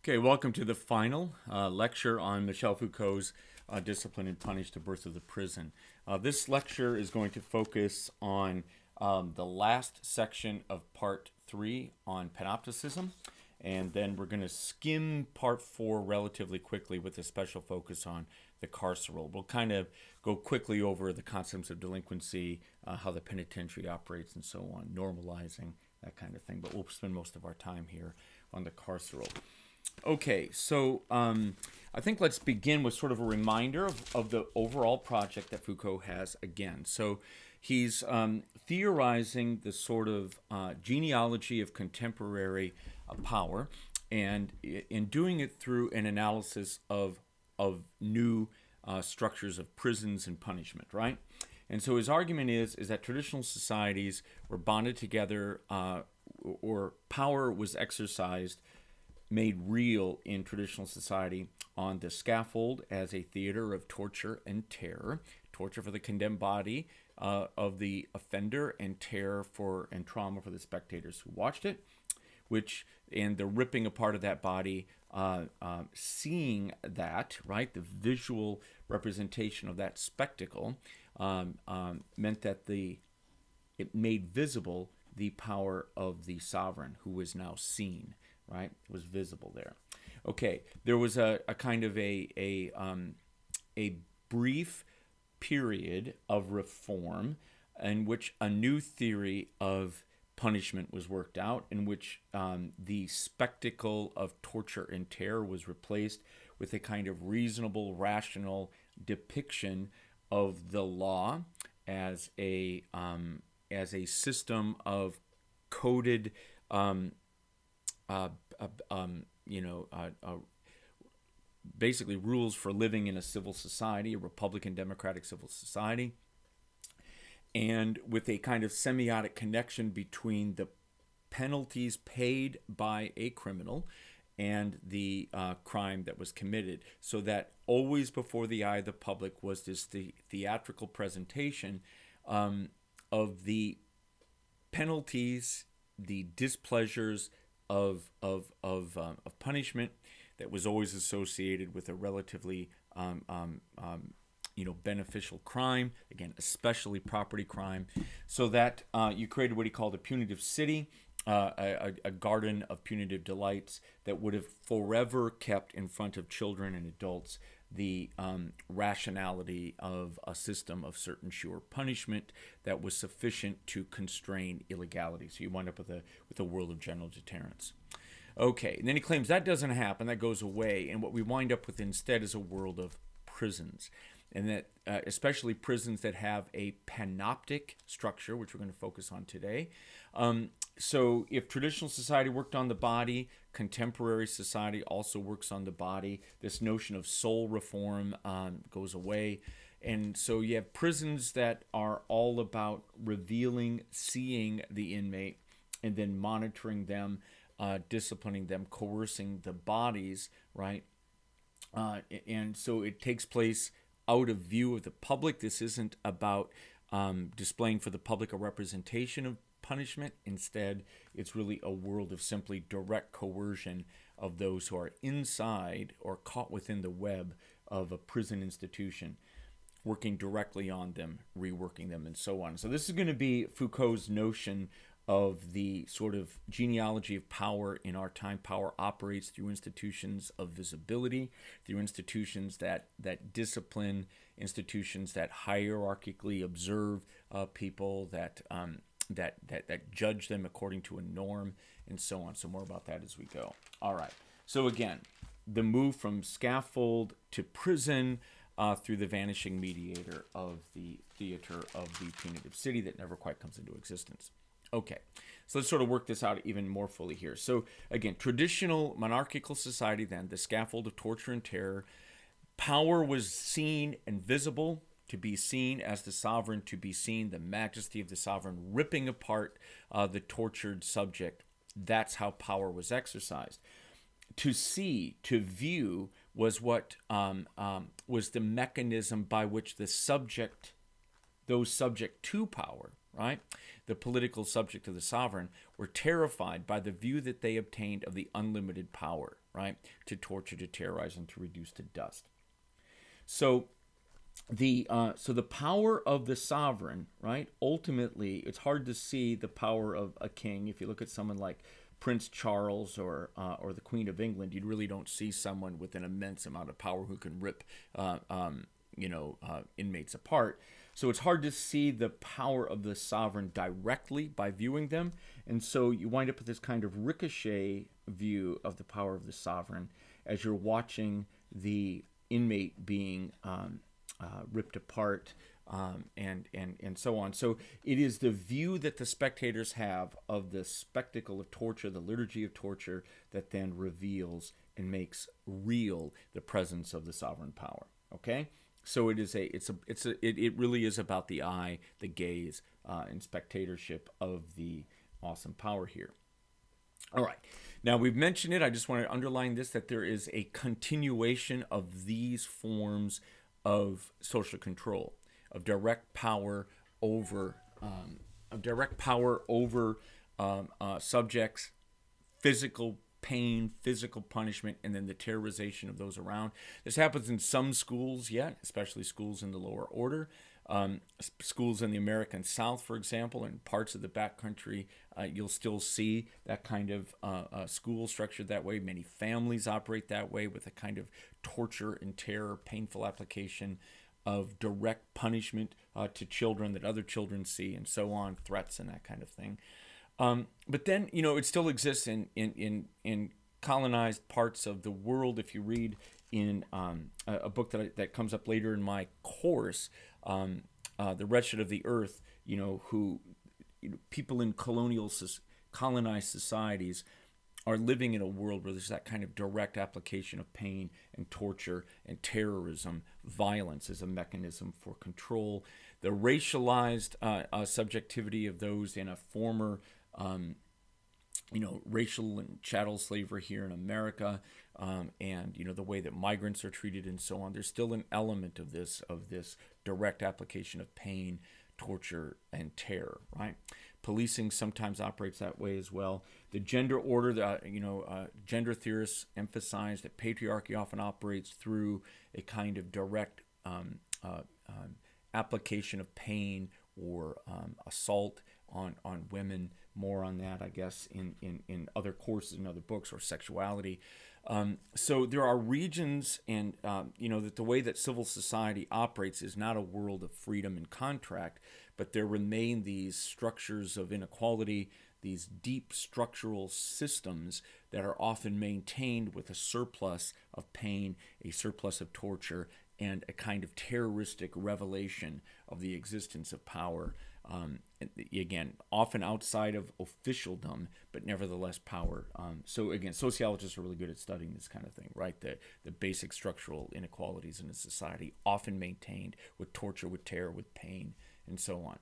Okay, welcome to the final lecture on Michel Foucault's Discipline and Punish, the Birth of the Prison. This lecture is going to focus on the last section of part 3 on Panopticism, and then we're going to skim part 4 relatively quickly with a special focus on the carceral. We'll kind of go quickly over the concepts of delinquency, how the penitentiary operates, and so on, normalizing, that kind of thing, but we'll spend most of our time here on the carceral. Okay, so I think let's begin with sort of a reminder of the overall project that Foucault has again. So he's theorizing the sort of genealogy of contemporary power, and in doing it through an analysis of new structures of prisons and punishment, right? And so his argument is that traditional societies were bonded together, or power was exercised, made real in traditional society on the scaffold as a theater of torture and terror, torture for the condemned body of the offender, and terror and trauma for the spectators who watched it, and the ripping apart of that body, seeing that, right, the visual representation of that spectacle meant that it made visible the power of the sovereign who was now seen. Right, it was visible there. Okay, there was a kind of a brief period of reform in which a new theory of punishment was worked out, in which the spectacle of torture and terror was replaced with a kind of reasonable, rational depiction of the law as a system of coded basically rules for living in a civil society, a Republican democratic civil society, and with a kind of semiotic connection between the penalties paid by a criminal and the crime that was committed, so that always before the eye of the public was this theatrical presentation of the penalties, the displeasures of punishment that was always associated with a relatively beneficial crime, again, especially property crime, so that you created what he called a punitive city, a garden of punitive delights that would have forever kept in front of children and adults the rationality of a system of certain sure punishment that was sufficient to constrain illegality. So you wind up with a world of general deterrence. Okay, and then he claims that doesn't happen, that goes away, and what we wind up with instead is a world of prisons, and that especially prisons that have a panoptic structure, which we're going to focus on today. So if traditional society worked on the body, contemporary society also works on the body. This notion of soul reform goes away. And so you have prisons that are all about revealing, seeing the inmate, and then monitoring them, disciplining them, coercing the bodies, right? And so it takes place out of view of the public. This isn't about displaying for the public a representation of punishment. Instead, it's really a world of simply direct coercion of those who are inside or caught within the web of a prison institution, working directly on them, reworking them, and so on. So this is going to be Foucault's notion of the sort of genealogy of power in our time. Power operates through institutions of visibility, through institutions that discipline, institutions that hierarchically observe people, that judge them according to a norm, and so on. So more about that as we go. All right. So again, the move from scaffold to prison through the vanishing mediator of the theater of the punitive city that never quite comes into existence. Okay, so let's sort of work this out even more fully here. So again, traditional monarchical society then, the scaffold of torture and terror, power was seen and visible, to be seen as the sovereign, to be seen the majesty of the sovereign, ripping apart the tortured subject. That's how power was exercised. To see, to view, was what was the mechanism by which those subject to power, right, the political subject of the sovereign, were terrified by the view that they obtained of the unlimited power right? To torture, to terrorize, and to reduce to dust. So the power of the sovereign, right? Ultimately, it's hard to see the power of a king. If you look at someone like Prince Charles or the Queen of England, you really don't see someone with an immense amount of power who can rip inmates apart. So it's hard to see the power of the sovereign directly by viewing them, and so you wind up with this kind of ricochet view of the power of the sovereign as you're watching the inmate being ripped apart, and so on. So it is the view that the spectators have of the spectacle of torture, the liturgy of torture, that then reveals and makes real the presence of the sovereign power. Okay, so it really is about the eye, the gaze, and spectatorship of the awesome power here. All right. Now, we've mentioned it. I just want to underline this, that there is a continuation of these forms of social control, of direct power over subjects, physical pain, physical punishment, and then the terrorization of those around. This happens in some schools yet, especially schools in the lower order. Schools in the American South, for example, and parts of the backcountry, you'll still see that kind of school structured that way. Many families operate that way, with a kind of torture and terror, painful application of direct punishment to children that other children see, and so on, threats and that kind of thing. But then, it still exists in colonized parts of the world. If you read in a book that comes up later in my course, The Wretched of the Earth, who people in colonized societies are living in a world where there's that kind of direct application of pain and torture and terrorism, violence as a mechanism for control. The racialized subjectivity of those in a former racial and chattel slavery here in America, and the way that migrants are treated and so on. There's still an element of this direct application of pain, torture, and terror, right? Policing sometimes operates that way as well. The gender order, gender theorists emphasize that patriarchy often operates through a kind of direct application of pain or assault on women. More on that, I guess, in other courses, in other books, or sexuality. So there are regions, and that the way that civil society operates is not a world of freedom and contract, but there remain these structures of inequality, these deep structural systems that are often maintained with a surplus of pain, a surplus of torture, and a kind of terroristic revelation of the existence of power. Again, often outside of officialdom, but nevertheless power. So again, sociologists are really good at studying this kind of thing, right? The basic structural inequalities in a society, often maintained with torture, with terror, with pain, and so on.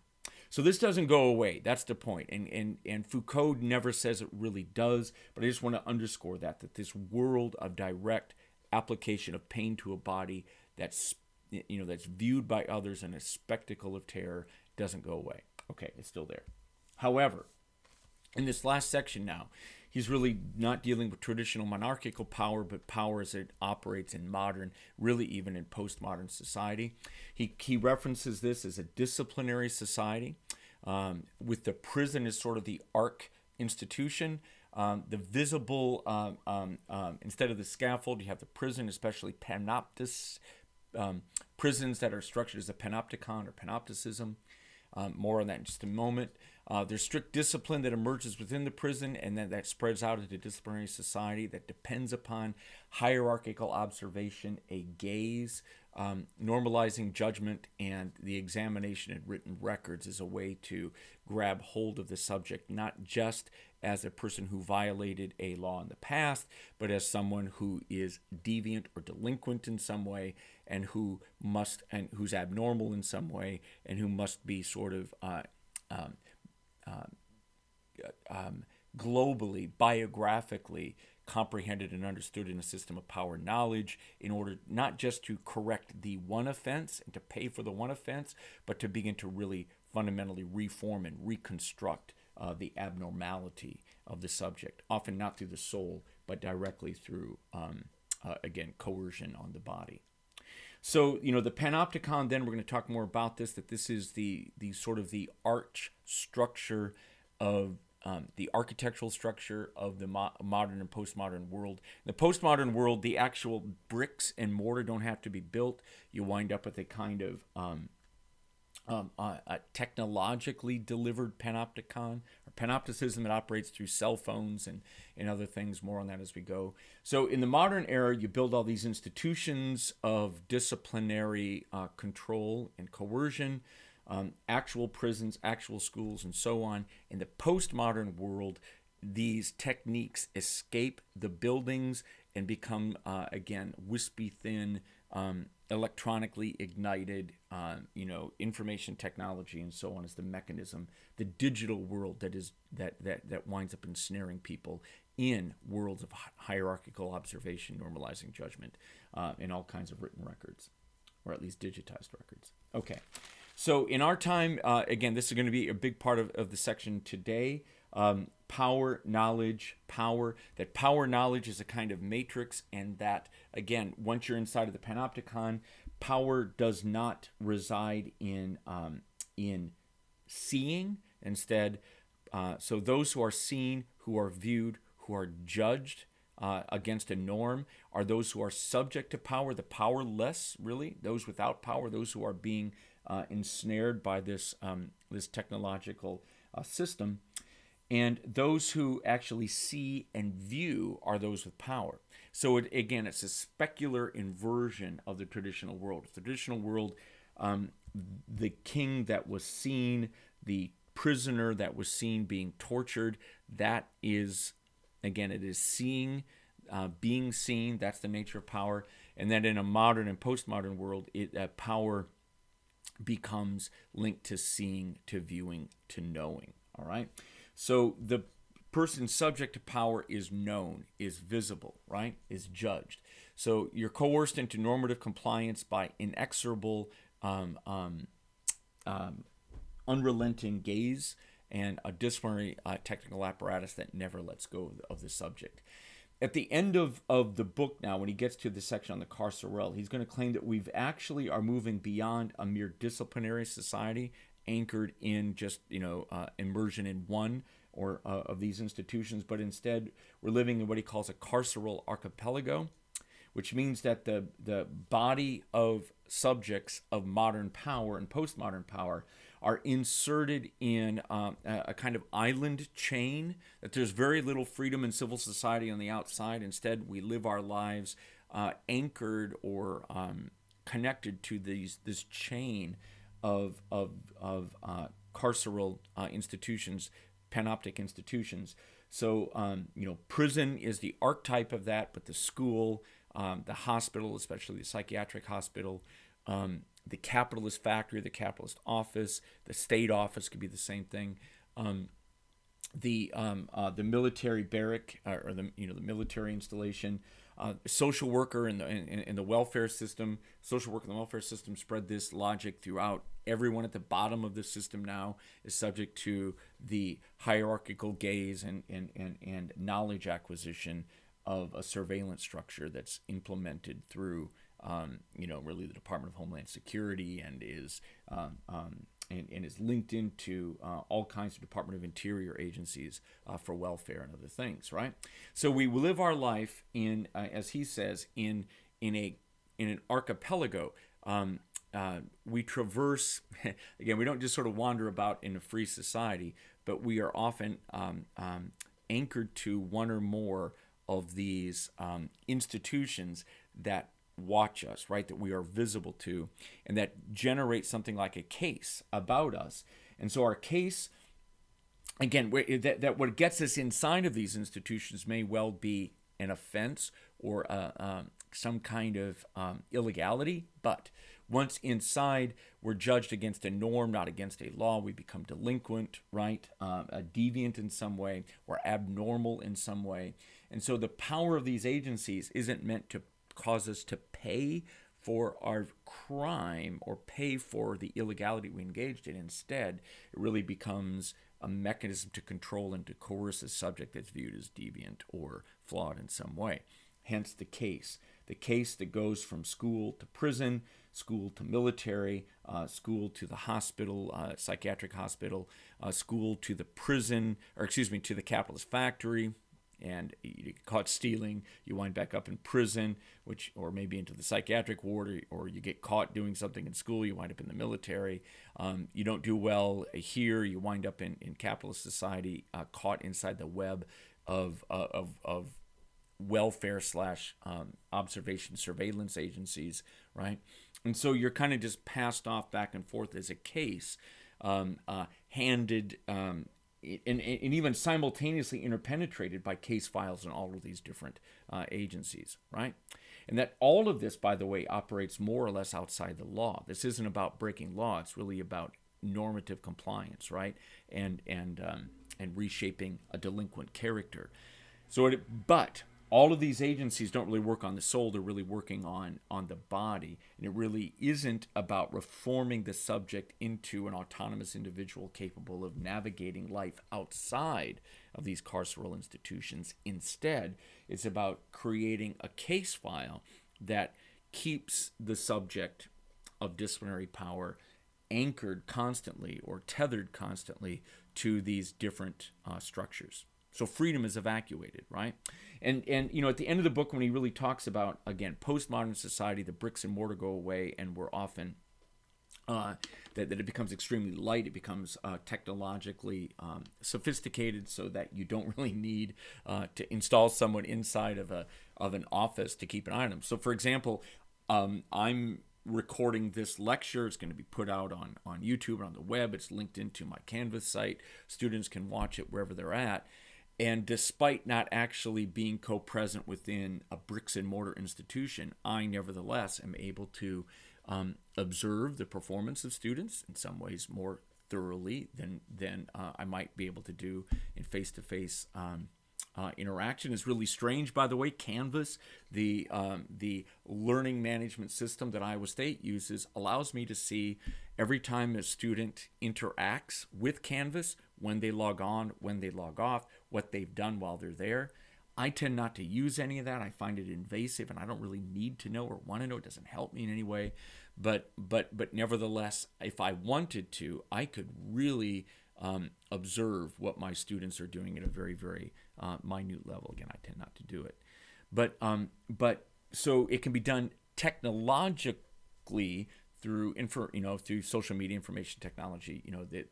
So this doesn't go away. That's the point. And Foucault never says it really does, but I just want to underscore that this world of direct application of pain to a body that's viewed by others in a spectacle of terror doesn't go away. Okay, it's still there. However, in this last section now, he's really not dealing with traditional monarchical power, but power as it operates in modern, really even in postmodern society. He references this as a disciplinary society, with the prison as sort of the arc institution. The visible, instead of the scaffold, you have the prison, especially prisons that are structured as a Panopticon or Panopticism. More on that in just a moment. There's strict discipline that emerges within the prison, and then that spreads out into disciplinary society that depends upon hierarchical observation, a gaze, normalizing judgment, and the examination of written records as a way to grab hold of the subject, not just as a person who violated a law in the past, but as someone who is deviant or delinquent in some way, and who's abnormal in some way, and who must be sort of globally, biographically comprehended and understood in a system of power knowledge, in order not just to correct the one offense and to pay for the one offense, but to begin to really fundamentally reform and reconstruct the abnormality of the subject, often not through the soul, but directly through, again, coercion on the body. So, the Panopticon, then we're going to talk more about this, that this is the sort of the arch structure of the architectural structure of the modern and postmodern world. In the postmodern world, the actual bricks and mortar don't have to be built. You wind up with a kind of a technologically delivered panopticon, or panopticism that operates through cell phones and other things. More on that as we go. So in the modern era, you build all these institutions of disciplinary control and coercion, actual prisons, actual schools, and so on. In the postmodern world, these techniques escape the buildings and become, again, wispy thin, electronically ignited, information technology and so on is the mechanism, the digital world that winds up ensnaring people in worlds of hierarchical observation, normalizing judgment, in all kinds of written records, or at least digitized records. Okay, so in our time, again, this is going to be a big part of the section today. Power, knowledge, power. That power, knowledge is a kind of matrix, and that, again, once you're inside of the Panopticon, power does not reside in seeing. Instead, so those who are seen, who are viewed, who are judged against a norm, are those who are subject to power, the powerless, really, those without power, those who are being ensnared by this technological system. And those who actually see and view are those with power. So again, it's a specular inversion of the traditional world. The traditional world, the king that was seen, the prisoner that was seen being tortured, that is, again, it is seeing, being seen. That's the nature of power. And then in a modern and postmodern world, power becomes linked to seeing, to viewing, to knowing. All right? So the person subject to power is known, is visible, right? Is judged. So you're coerced into normative compliance by inexorable, unrelenting gaze and a disciplinary technical apparatus that never lets go of the subject. At the end of the book now, when he gets to the section on the carceral, he's going to claim that we've actually are moving beyond a mere disciplinary society anchored in just, immersion in one or of these institutions, but instead we're living in what he calls a carceral archipelago, which means that the body of subjects of modern power and postmodern power are inserted in a kind of island chain, that there's very little freedom in civil society on the outside. Instead, we live our lives anchored or connected to this chain of carceral institutions, panoptic institutions. So, prison is the archetype of that, but the school, the hospital, especially the psychiatric hospital, the capitalist factory, the capitalist office, the state office could be the same thing. The military barrack, or the military installation, social worker in the welfare system, social worker in the welfare system spread this logic throughout. Everyone at the bottom of the system now is subject to the hierarchical gaze and knowledge acquisition of a surveillance structure that's implemented through, really the Department of Homeland Security, and is and is linked into all kinds of Department of Interior agencies for welfare and other things, right? So we live our life in, as he says, in an archipelago. We traverse, again, we don't just sort of wander about in a free society, but we are often anchored to one or more of these institutions that watch us, right, that we are visible to, and that generate something like a case about us. And so our case, again, that what gets us inside of these institutions may well be an offense or some kind of illegality, but once inside, we're judged against a norm, not against a law. We become delinquent, right? A deviant in some way, or abnormal in some way. And so the power of these agencies isn't meant to cause us to pay for our crime or pay for the illegality we engaged in. Instead, it really becomes a mechanism to control and to coerce a subject that's viewed as deviant or flawed in some way. Hence the case that goes from school to prison, school to military, school to the hospital, psychiatric hospital, school to the prison, to the capitalist factory, and you get caught stealing, you wind back up in prison, or maybe into the psychiatric ward, or you get caught doing something in school, you wind up in the military. You don't do well here, you wind up in capitalist society, caught inside the web of welfare / observation surveillance agencies, right? And so you're kind of just passed off back and forth as a case, handed, and even simultaneously interpenetrated by case files in all of these different agencies, right? And that all of this, by the way, operates more or less outside the law. This isn't about breaking law. It's really about normative compliance, right? And reshaping a delinquent character. But all of these agencies don't really work on the soul. They're really working on the body. And it really isn't about reforming the subject into an autonomous individual capable of navigating life outside of these carceral institutions. Instead, it's about creating a case file that keeps the subject of disciplinary power anchored constantly or tethered constantly to these different structures. So freedom is evacuated, right? And at the end of the book, when he really talks about, again, postmodern society, the bricks and mortar go away, and we're often that it becomes extremely light. It becomes technologically sophisticated, so that you don't really need to install someone inside of an office to keep an eye on them. So, for example, I'm recording this lecture. It's going to be put out on YouTube and on the web. It's linked into my Canvas site. Students can watch it wherever they're at. And despite not actually being co-present within a bricks and mortar institution, I nevertheless am able to observe the performance of students in some ways more thoroughly than I might be able to do in face-to-face interaction. Is really strange, by the way. Canvas, the learning management system that Iowa State uses, allows me to see every time a student interacts with Canvas, when they log on, when they log off, what they've done while they're there. I tend not to use any of that. I find it invasive, and I don't really need to know or want to know. It doesn't help me in any way. But nevertheless, if I wanted to, I could really observe what my students are doing at a very, very minute level. Again, I tend not to do it. But so it can be done technologically through through social media, information technology,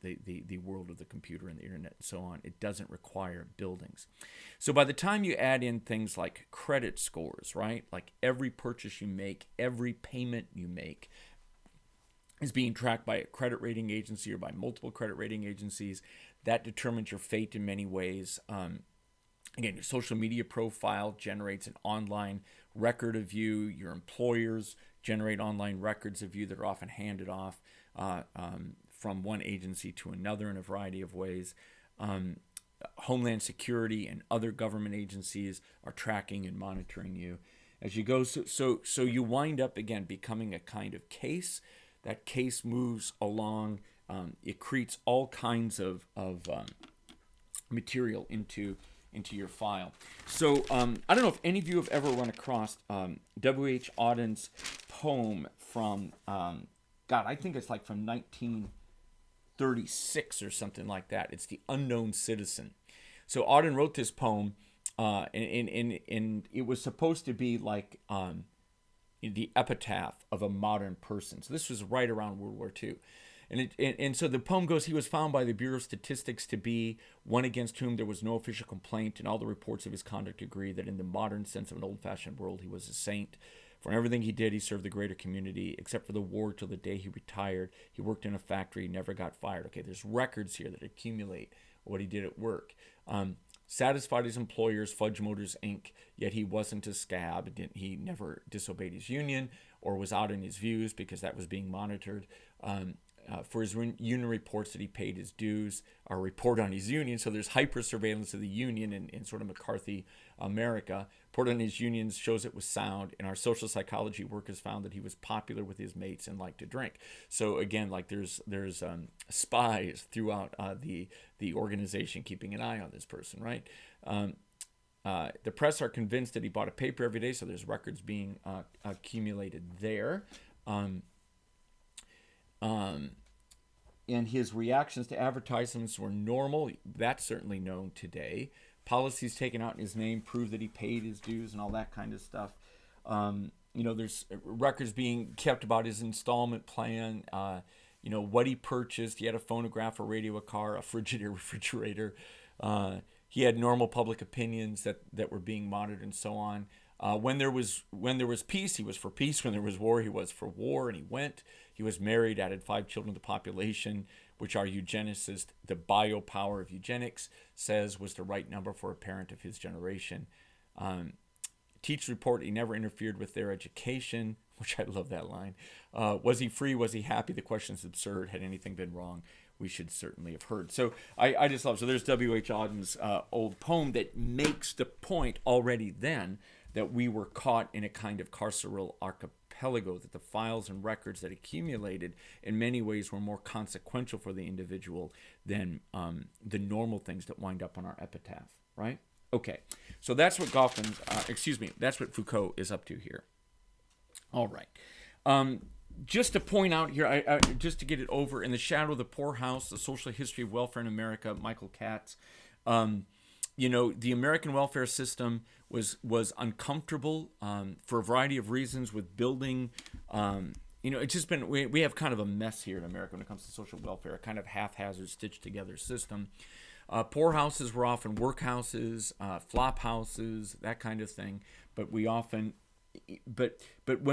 the world of the computer and the internet and so on. It doesn't require buildings. So by the time you add in things like credit scores, right? Like every purchase you make, every payment you make is being tracked by a credit rating agency or by multiple credit rating agencies. That determines your fate in many ways. Again, your social media profile generates an online record of you. Your employers generate online records of you that are often handed off from one agency to another in a variety of ways. Homeland Security and other government agencies are tracking and monitoring you as you go. So you wind up, again, becoming a kind of case. That case moves along. It creates all kinds of material into your file. So I don't know if any of you have ever run across W.H. Auden's poem from, I think it's like from 1936 or something like that. It's The Unknown Citizen. So Auden wrote this poem, and it was supposed to be like the epitaph of a modern person. So this was right around World War II. And so the poem goes, he was found by the Bureau of Statistics to be one against whom there was no official complaint, and all the reports of his conduct agree that in the modern sense of an old-fashioned world, he was a saint. For everything he did, he served the greater community, except for the war till the day he retired. He worked in a factory, never got fired. Okay, there's records here that accumulate what he did at work. Satisfied his employers, Fudge Motors, Inc., yet he wasn't a scab. He never disobeyed his union or was out in his views because that was being monitored. for his union reports that he paid his dues, or report on his union. So there's hyper surveillance of the union in sort of McCarthy America. Report on his unions shows it was sound, and our social psychology work has found that he was popular with his mates and liked to drink. So again, like there's spies throughout the organization keeping an eye on this person, right? The press are convinced that he bought a paper every day, so there's records being accumulated there. And his reactions to advertisements were normal. That's certainly known today. Policies taken out in his name prove that he paid his dues and all that kind of stuff. There's records being kept about his installment plan, what he purchased. He had a phonograph, a radio, a car, a Frigidaire, refrigerator. He had normal public opinions that were being monitored and so on. When there was peace, he was for peace. When there was war, he was for war, and he went. He was married, added 5 children to the population, which our eugenicist, the biopower of eugenics, says was the right number for a parent of his generation. Teachers report he never interfered with their education, which I love that line. Was he free? Was he happy? The question is absurd. Had anything been wrong, we should certainly have heard. So I just love, so there's W.H. Auden's old poem that makes the point already then that we were caught in a kind of carceral archipelago, that the files and records that accumulated in many ways were more consequential for the individual than the normal things that wind up on our epitaph, right? Okay, so that's what that's what Foucault is up to here. All right. Just to point out here, just to get it over, In the Shadow of the Poorhouse, The Social History of Welfare in America, Michael Katz. The American welfare system was uncomfortable for a variety of reasons with building. It's just been, we have kind of a mess here in America when it comes to social welfare, a kind of haphazard, stitched together system. Poorhouses were often workhouses, flop houses, that kind of thing. But when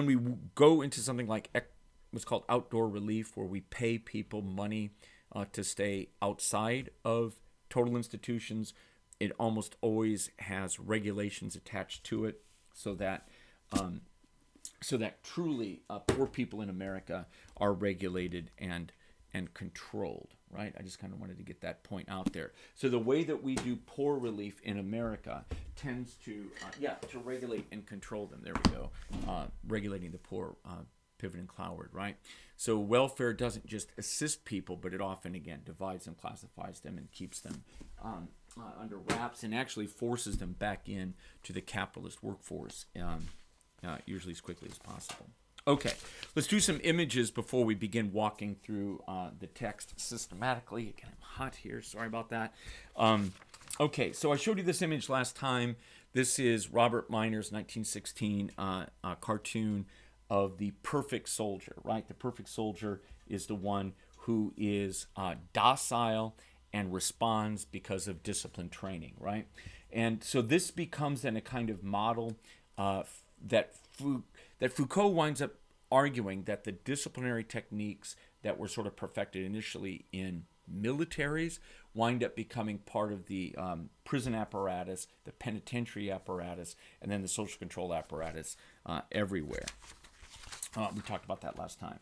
we go into something like what's called outdoor relief, where we pay people money to stay outside of total institutions, it almost always has regulations attached to it, so that truly poor people in America are regulated and controlled, right? I just kind of wanted to get that point out there. So the way that we do poor relief in America tends to regulate and control them. There we go. Regulating the poor, Pivot and Cloward, right? So welfare doesn't just assist people, but it often, again, divides them, classifies them, and keeps them under wraps, and actually forces them back in to the capitalist workforce, usually as quickly as possible. Okay, let's do some images before we begin walking through the text systematically. Again, I'm hot here. Sorry about that. Okay, so I showed you this image last time. This is Robert Miner's 1916 cartoon of the perfect soldier, right? The perfect soldier is the one who is docile and responds because of discipline training, right? And so this becomes then a kind of model that Foucault winds up arguing that the disciplinary techniques that were sort of perfected initially in militaries wind up becoming part of the prison apparatus, the penitentiary apparatus, and then the social control apparatus everywhere. We talked about that last time.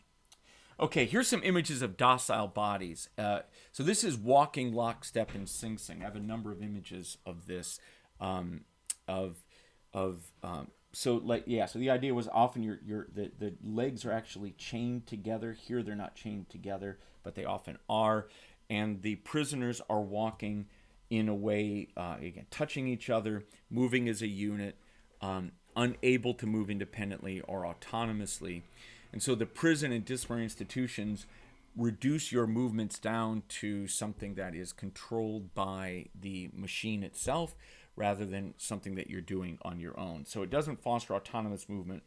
Okay, here's some images of docile bodies. So this is walking lockstep in Sing Sing. I have a number of images of this. So the idea was often the legs are actually chained together. Here they're not chained together, but they often are. And the prisoners are walking in a way, again, touching each other, moving as a unit, unable to move independently or autonomously. And so the prison and disciplinary institutions reduce your movements down to something that is controlled by the machine itself rather than something that you're doing on your own. So it doesn't foster autonomous movement,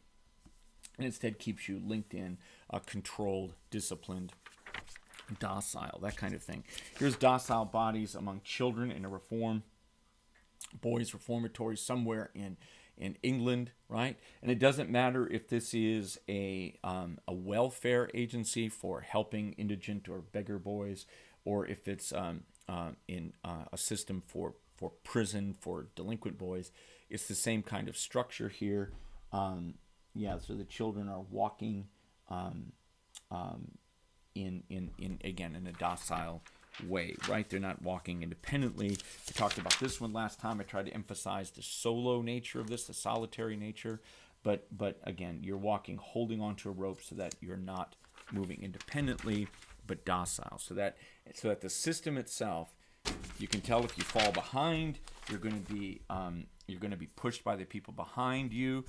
and instead keeps you linked in, controlled, disciplined, docile, that kind of thing. Here's docile bodies among children in a boys' reformatory somewhere in England, right? And it doesn't matter if this is a welfare agency for helping indigent or beggar boys, or if it's in a system for prison for delinquent boys. It's the same kind of structure here. So the children are walking again, in a docile way, right? They're not walking independently. We talked about this one last time. I tried to emphasize the solo nature of this, the solitary nature. But again, you're walking, holding onto a rope so that you're not moving independently, but docile. So that the system itself, you can tell if you fall behind, you're going to be pushed by the people behind you.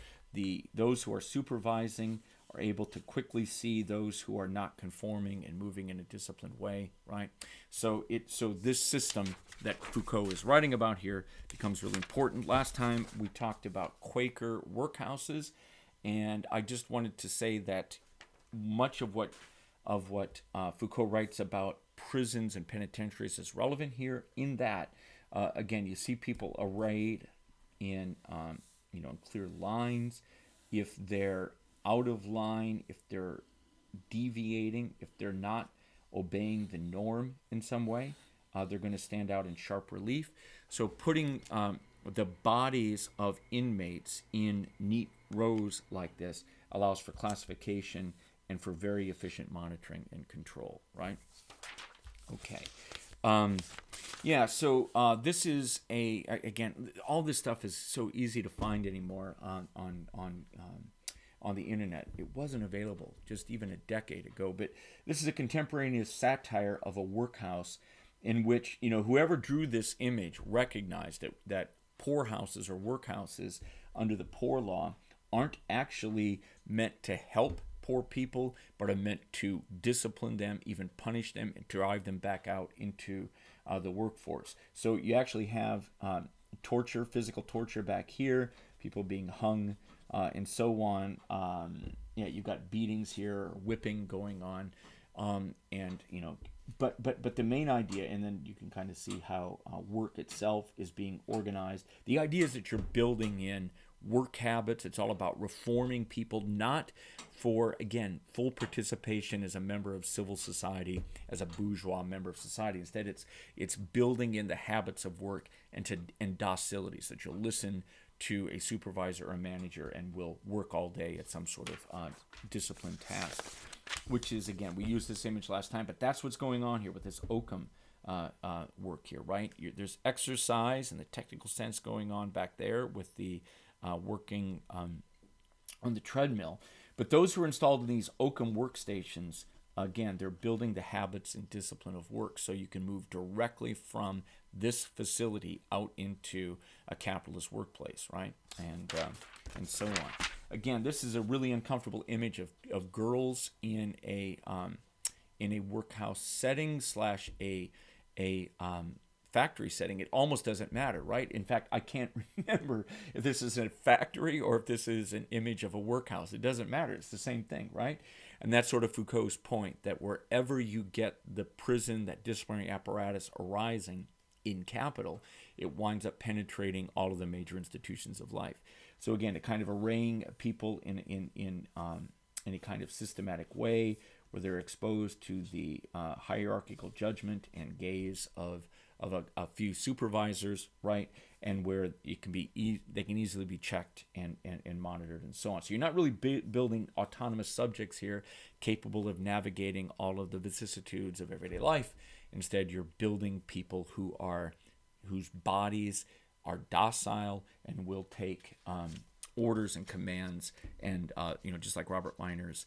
Those who are supervising are able to quickly see those who are not conforming and moving in a disciplined way, right? So this system that Foucault is writing about here becomes really important. Last time we talked about Quaker workhouses, and I just wanted to say that much of what Foucault writes about prisons and penitentiaries is relevant here. In that, again, you see people arrayed in clear lines. If they're out of line, if they're deviating, if they're not obeying the norm in some way, they're going to stand out in sharp relief. So putting the bodies of inmates in neat rows like this allows for classification and for very efficient monitoring and control, right? Okay. This is again, all this stuff is so easy to find anymore on the internet. It wasn't available just even a decade ago, but this is a contemporaneous satire of a workhouse in which, whoever drew this image recognized that poorhouses or workhouses under the poor law aren't actually meant to help poor people, but are meant to discipline them, even punish them, and drive them back out into the workforce. So you actually have torture, physical torture back here, people being hung, and so on. You've got beatings here, whipping going on, but the main idea, and then you can kind of see how work itself is being organized. The idea is that you're building in work habits. It's all about reforming people, not for, again, full participation as a member of civil society, as a bourgeois member of society. Instead, it's building in the habits of work and docility, so that you'll listen to a supervisor or a manager and will work all day at some sort of disciplined task, which is, again, we used this image last time, but that's what's going on here with this Occam work here, right? There's exercise in the technical sense going on back there with the working on the treadmill. But those who are installed in these Occam workstations, again, they're building the habits and discipline of work so you can move directly from this facility out into a capitalist workplace, right? And so on. Again, this is a really uncomfortable image of girls in a workhouse setting / a factory setting. It almost doesn't matter, right? In fact, I can't remember if this is a factory or if this is an image of a workhouse. It doesn't matter. It's the same thing, right? And that's sort of Foucault's point, that wherever you get the prison, that disciplinary apparatus arising in capital, it winds up penetrating all of the major institutions of life. So again, a kind of arraying people in a kind of systematic way where they're exposed to the hierarchical judgment and gaze of a few supervisors, right? And where it can be they can easily be checked and monitored and so on. So you're not really building autonomous subjects here capable of navigating all of the vicissitudes of everyday life. Instead, you're building people whose bodies are docile and will take orders and commands, and just like Robert Miner's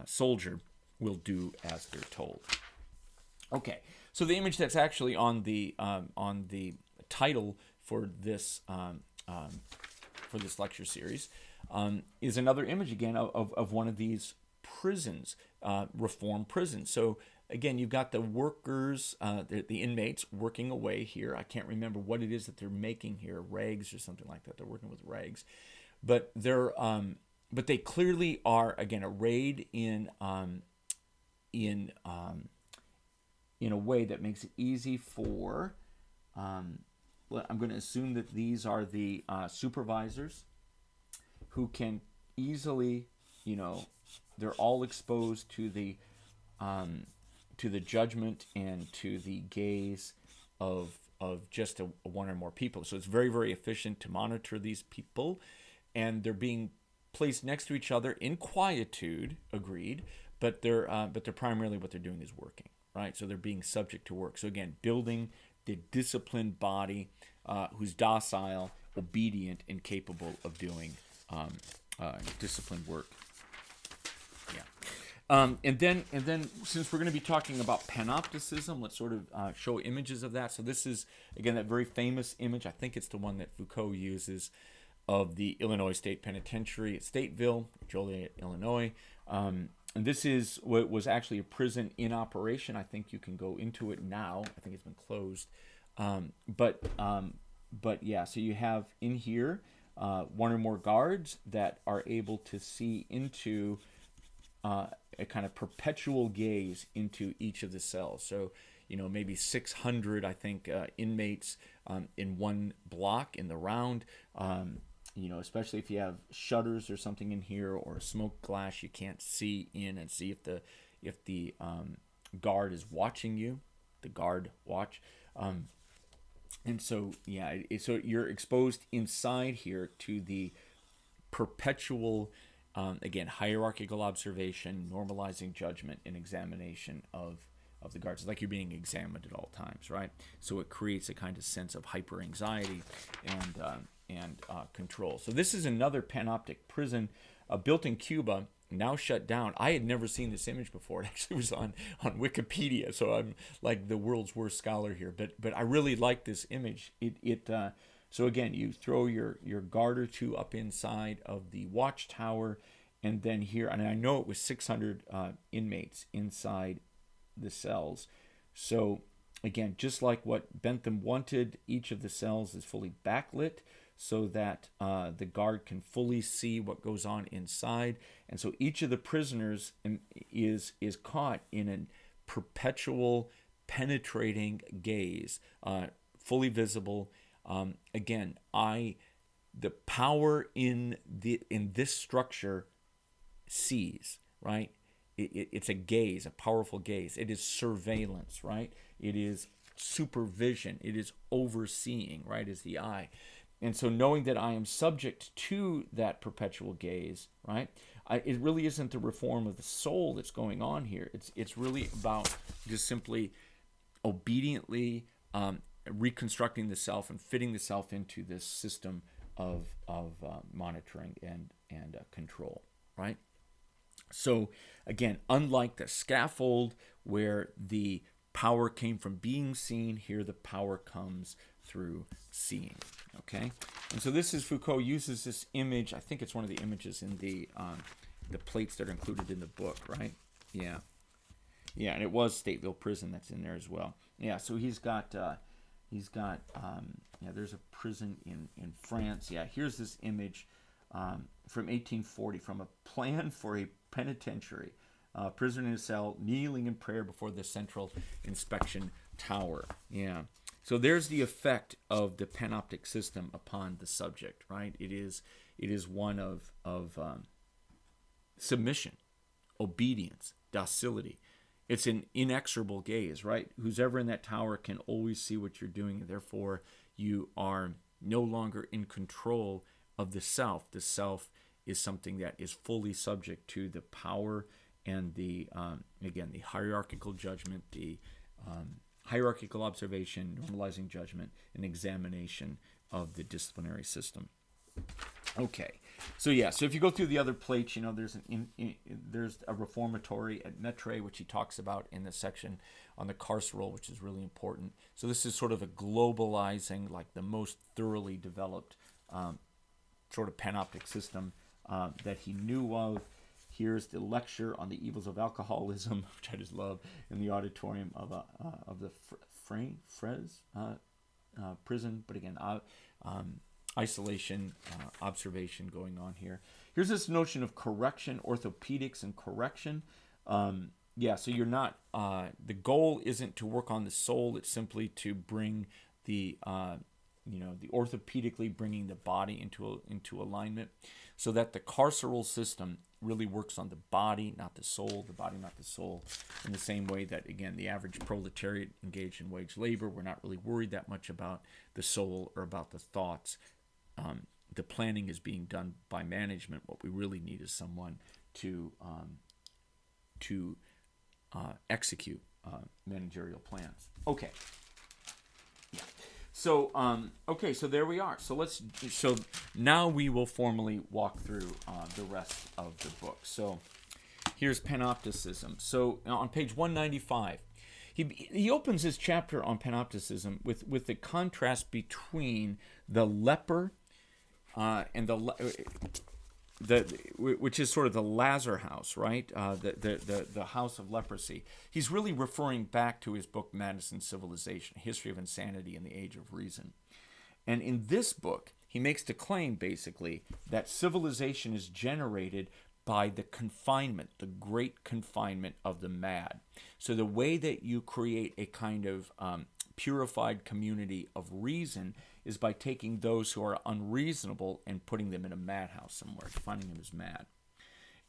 soldier will do as they're told. Okay, so the image that's actually on the title for this lecture series is another image again of one of these prisons, reform prisons. So again, you've got the workers, the inmates working away here. I can't remember what it is that they're making here, rags or something like that. They're working with rags, but they clearly are, again, arrayed in a way that makes it easy for, I'm going to assume that these are the supervisors who can easily, they're all exposed to the judgment and to the gaze of just one or more people. So it's very, very efficient to monitor these people, and they're being placed next to each other in quietude, agreed, but they're primarily what they're doing is working, right? So they're being subject to work. So again, building the disciplined body who's docile, obedient, and capable of doing disciplined work. Yeah. And then since we're going to be talking about panopticism, let's sort of show images of that. So this is, again, that very famous image. I think it's the one that Foucault uses of the Illinois State Penitentiary at Stateville, Joliet, Illinois. And this is what was actually a prison in operation. I think you can go into it now. I think it's been closed. But yeah, so you have in here one or more guards that are able to see into a kind of perpetual gaze into each of the cells. So, maybe 600, I think, inmates in one block in the round. Especially if you have shutters or something in here or a smoke glass, you can't see in and see if the guard is watching you, the guard watch. And so, yeah, so you're exposed inside here to the perpetual, again, hierarchical observation, normalizing judgment, and examination of the guards. It's like you're being examined at all times, right? So it creates a kind of sense of hyper anxiety and control. So this is another panoptic prison built in Cuba, now shut down. I had never seen this image before. It actually was on Wikipedia, so I'm like the world's worst scholar here. But I really like this image. So again, you throw your guard or two up inside of the watchtower, and then here, and I know it was 600 inmates inside the cells. So again, just like what Bentham wanted, each of the cells is fully backlit so that the guard can fully see what goes on inside. And so each of the prisoners is caught in a perpetual penetrating gaze, fully visible. Again, the power in this structure sees, right? It's a gaze, a powerful gaze. It is surveillance, right? It is supervision. It is overseeing, right? Is the eye. And so knowing that I am subject to that perpetual gaze, right? It really isn't the reform of the soul that's going on here. It's really about just simply obediently reconstructing the self and fitting the self into this system of monitoring and control, right? So again, unlike the scaffold where the power came from being seen, here the power comes through seeing. Okay, and so this is Foucault uses this image. I think it's one of the images in the plates that are included in the book, right? Yeah, and it was Stateville Prison that's in there as well. Yeah, so he's got there's a prison in France. Yeah, here's this image from 1840 from a plan for a penitentiary. Prisoner in a cell kneeling in prayer before the central inspection tower. Yeah. So there's the effect of the panoptic system upon the subject, right? It is one of submission, obedience, docility. It's an inexorable gaze, right? Who's ever in that tower can always see what you're doing. Therefore, you are no longer in control of the self. The self is something that is fully subject to the power and the hierarchical judgment, the hierarchical observation, normalizing judgment, and examination of the disciplinary system. Okay, so if you go through the other plates, there's a reformatory at Mettray, which he talks about in the section on the carceral, which is really important. So this is sort of a globalizing, like the most thoroughly developed sort of panoptic system that he knew of. Here's the lecture on the evils of alcoholism, which I just love, in the auditorium of the Frez prison. But again, isolation, observation going on here. Here's this notion of correction, orthopedics and correction. So you're not, the goal isn't to work on the soul, it's simply to bring the orthopedically bringing the body into alignment, so that the carceral system really works on the body, not the soul, in the same way that, again, the average proletariat engaged in wage labor, we're not really worried that much about the soul or about the thoughts. The planning is being done by management. What we really need is someone to to execute managerial plans. Okay. Yeah. So okay, so there we are. So now we will formally walk through the rest of the book. So here's Panopticism. So on page 195, he opens his chapter on Panopticism with the contrast between the leper and which is sort of the Lazar house, right? The house of leprosy. He's really referring back to his book Madison's Civilization, History of Insanity in the Age of Reason. And in this book, he makes the claim, basically, that civilization is generated by the confinement, the great confinement of the mad. So the way that you create a kind of purified community of reason is by taking those who are unreasonable and putting them in a madhouse somewhere, defining them as mad.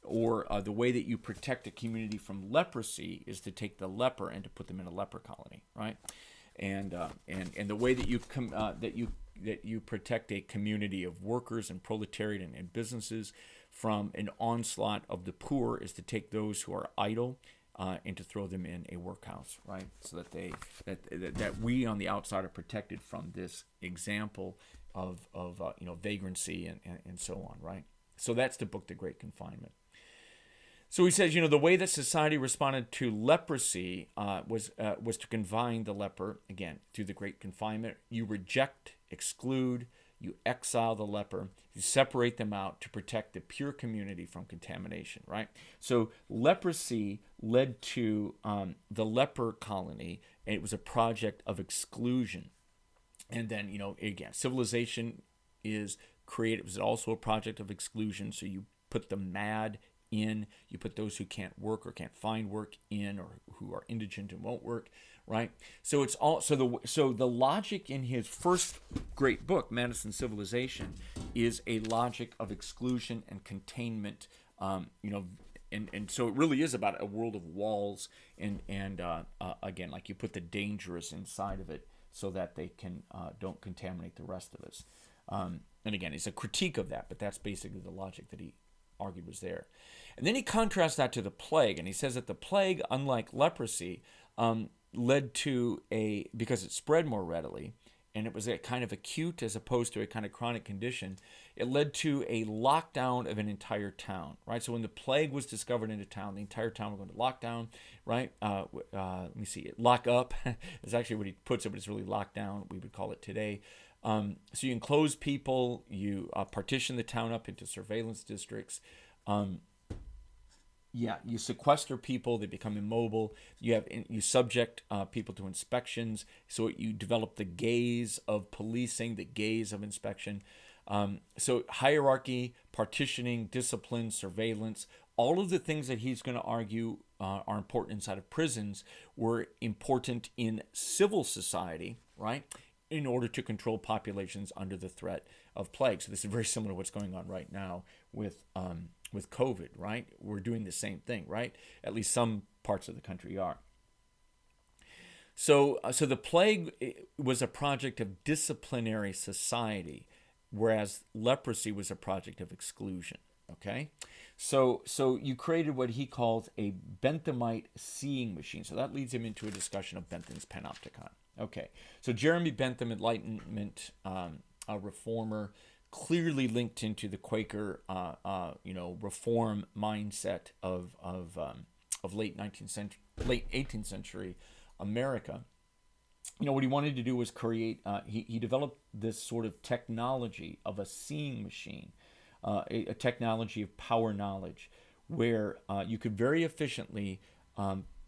Or the way that you protect a community from leprosy is to take the leper and to put them in a leper colony, right? And the way that you protect a community of workers and proletariat and businesses from an onslaught of the poor is to take those who are idle and to throw them in a workhouse, right? So that we on the outside are protected from this example of vagrancy and so on, right? So that's the book, The Great Confinement. So he says, the way that society responded to leprosy was to confine the leper, again, through the Great Confinement. You reject, exclude, you exile the leper, you separate them out to protect the pure community from contamination, right? So leprosy led to the leper colony, and it was a project of exclusion. And then, again, civilization is created. It was also a project of exclusion. So you put the mad in, you put those who can't work or can't find work in, or who are indigent and won't work, right? So it's all so the logic in his first great book, Madison's Civilization, is a logic of exclusion and containment, and so it really is about a world of walls and again, like you put the dangerous inside of it so that they don't contaminate the rest of us. And again, it's a critique of that, but that's basically the logic that he argued was there. And then he contrasts that to the plague, and he says that the plague, unlike leprosy, led to because it spread more readily, and it was a kind of acute as opposed to a kind of chronic condition, it led to a lockdown of an entire town, right? So when the plague was discovered in a town, the entire town was going to lockdown, right? Let me see, lock up is actually what he puts it, but it's really lockdown, we would call it today. So you enclose people, you partition the town up into surveillance districts. You sequester people; they become immobile. You subject people to inspections, so you develop the gaze of policing, the gaze of inspection. So hierarchy, partitioning, discipline, surveillance, all of the things that he's going to argue are important inside of prisons were important in civil society, right? In order to control populations under the threat of plague. So this is very similar to what's going on right now with COVID, right? We're doing the same thing, right? At least some parts of the country are. So the plague was a project of disciplinary society, whereas leprosy was a project of exclusion. Okay, so you created what he calls a Benthamite seeing machine. So that leads him into a discussion of Bentham's Panopticon. Okay, so Jeremy Bentham, Enlightenment reformer, clearly linked into the Quaker, reform mindset of late 18th century America. What he wanted to do was create. He developed this sort of technology of a seeing machine, a technology of power knowledge, where you could very efficiently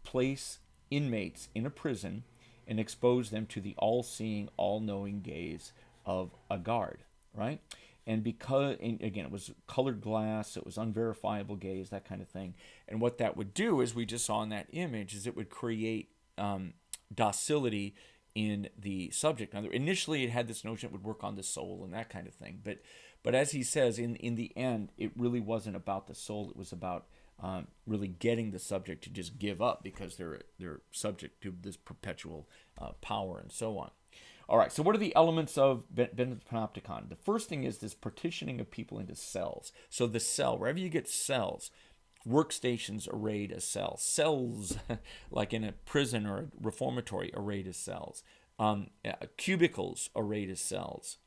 place inmates in a prison and expose them to the all-seeing, all-knowing gaze of a guard, right? And again, it was colored glass, it was unverifiable gaze, that kind of thing. And what that would do, as we just saw in that image, is it would create docility in the subject. Now, initially, it had this notion it would work on the soul and that kind of thing. But as he says, in the end, it really wasn't about the soul. It was about really getting the subject to just give up because they're subject to this perpetual power and so on. All right, so what are the elements of Bentham's Panopticon? The first thing is this partitioning of people into cells. So the cell, wherever you get cells, Workstations arrayed as cells. Cells, like in a prison or a reformatory, arrayed as cells. Cubicles arrayed as cells.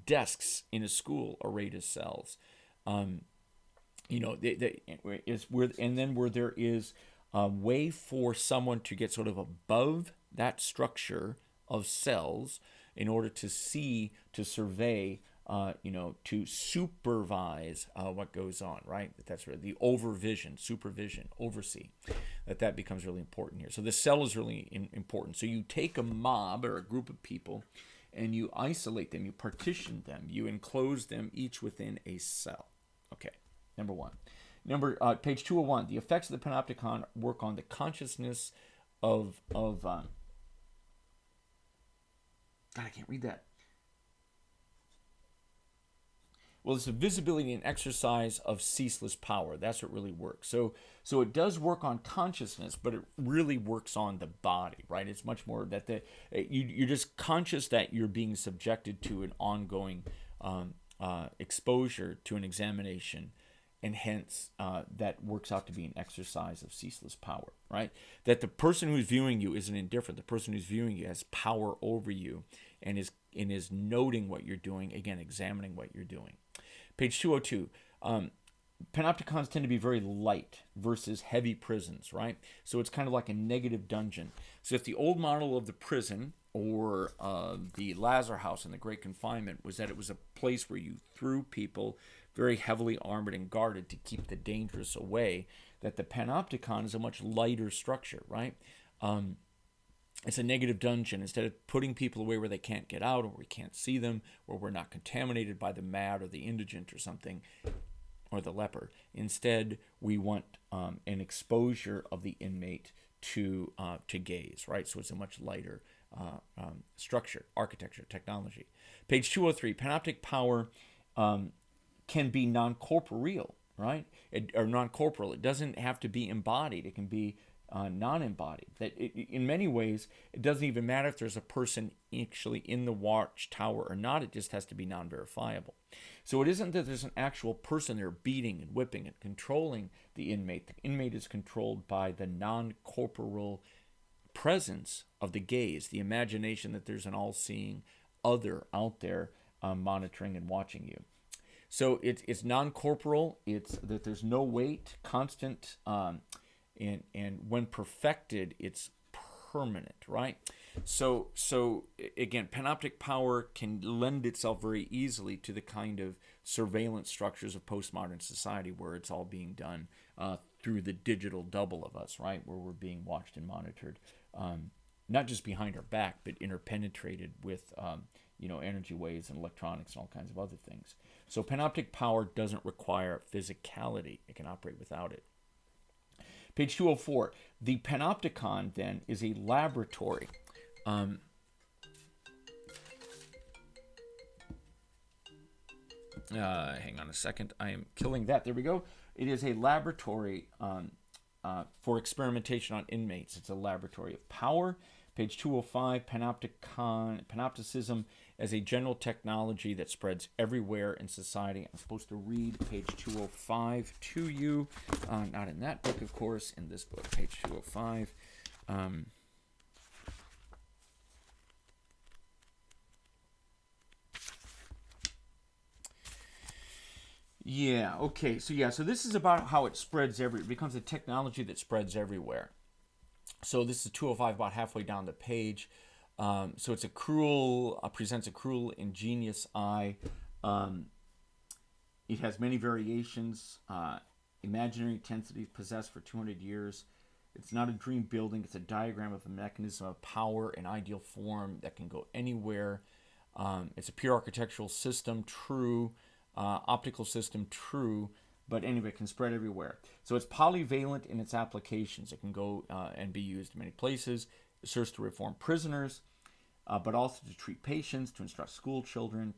Desks in a school arrayed as cells. You know, and then where there is a way for someone to get sort of above that structure of cells in order to see, to survey, to supervise what goes on, right? That's really the overvision, supervision, oversee. That becomes really important here. So the cell is really important. So you take a mob or a group of people and you isolate them, you partition them, you enclose them each within a cell. Okay, number one. Page 201, the effects of the Panopticon work on the consciousness of God, I can't read that. Well, it's a visibility and exercise of ceaseless power. That's what really works. So it does work on consciousness, but it really works on the body, right? It's much more that you're just conscious that you're being subjected to an ongoing exposure to an examination, and hence that works out to be an exercise of ceaseless power, right? That the person who's viewing you isn't indifferent. The person who's viewing you has power over you and is noting what you're doing, again, examining what you're doing. Page 202, Panopticons tend to be very light versus heavy prisons, right? So it's kind of like a negative dungeon. So if the old model of the prison or the Lazar House in the Great Confinement was that it was a place where you threw people very heavily armored and guarded to keep the dangerous away, that the Panopticon is a much lighter structure, right? It's a negative dungeon. Instead of putting people away where they can't get out, or we can't see them, or we're not contaminated by the mad or the indigent or something, or the leper. Instead, we want an exposure of the inmate to gaze, right? So it's a much lighter structure, architecture, technology. Page 203, panoptic power can be non-corporeal, right? Or non-corporeal. It doesn't have to be embodied. It can be non-embodied. That in many ways, it doesn't even matter if there's a person actually in the watchtower or not. It just has to be non-verifiable. So it isn't that there's an actual person there beating and whipping and controlling the inmate. The inmate is controlled by the non-corporeal presence of the gaze, the imagination that there's an all-seeing other out there monitoring and watching you. So it's non-corporal. It's that there's no weight, constant, and when perfected, it's permanent, right? So again, panoptic power can lend itself very easily to the kind of surveillance structures of postmodern society where it's all being done through the digital double of us, right? Where we're being watched and monitored, not just behind our back, but interpenetrated with energy waves and electronics and all kinds of other things. So panoptic power doesn't require physicality. It can operate without it. Page 204. The Panopticon, then, is a laboratory. Hang on a second. I am killing that. There we go. It is a laboratory for experimentation on inmates. It's a laboratory of power. Page 205, Panopticism as a general technology that spreads everywhere in society. I'm supposed to read page 205 to you. Not in that book, of course, in this book, page 205. So this is about how it spreads it becomes a technology that spreads everywhere. So this is 205, about halfway down the page. So it's presents a cruel, ingenious eye. It has many variations, imaginary intensities possessed for 200 years. It's not a dream building. It's a diagram of a mechanism of power, an ideal form that can go anywhere. It's a pure architectural system, true. Optical system, true. But anyway, it can spread everywhere. So it's polyvalent in its applications. It can go and be used in many places. It serves to reform prisoners, but also to treat patients, to instruct school children,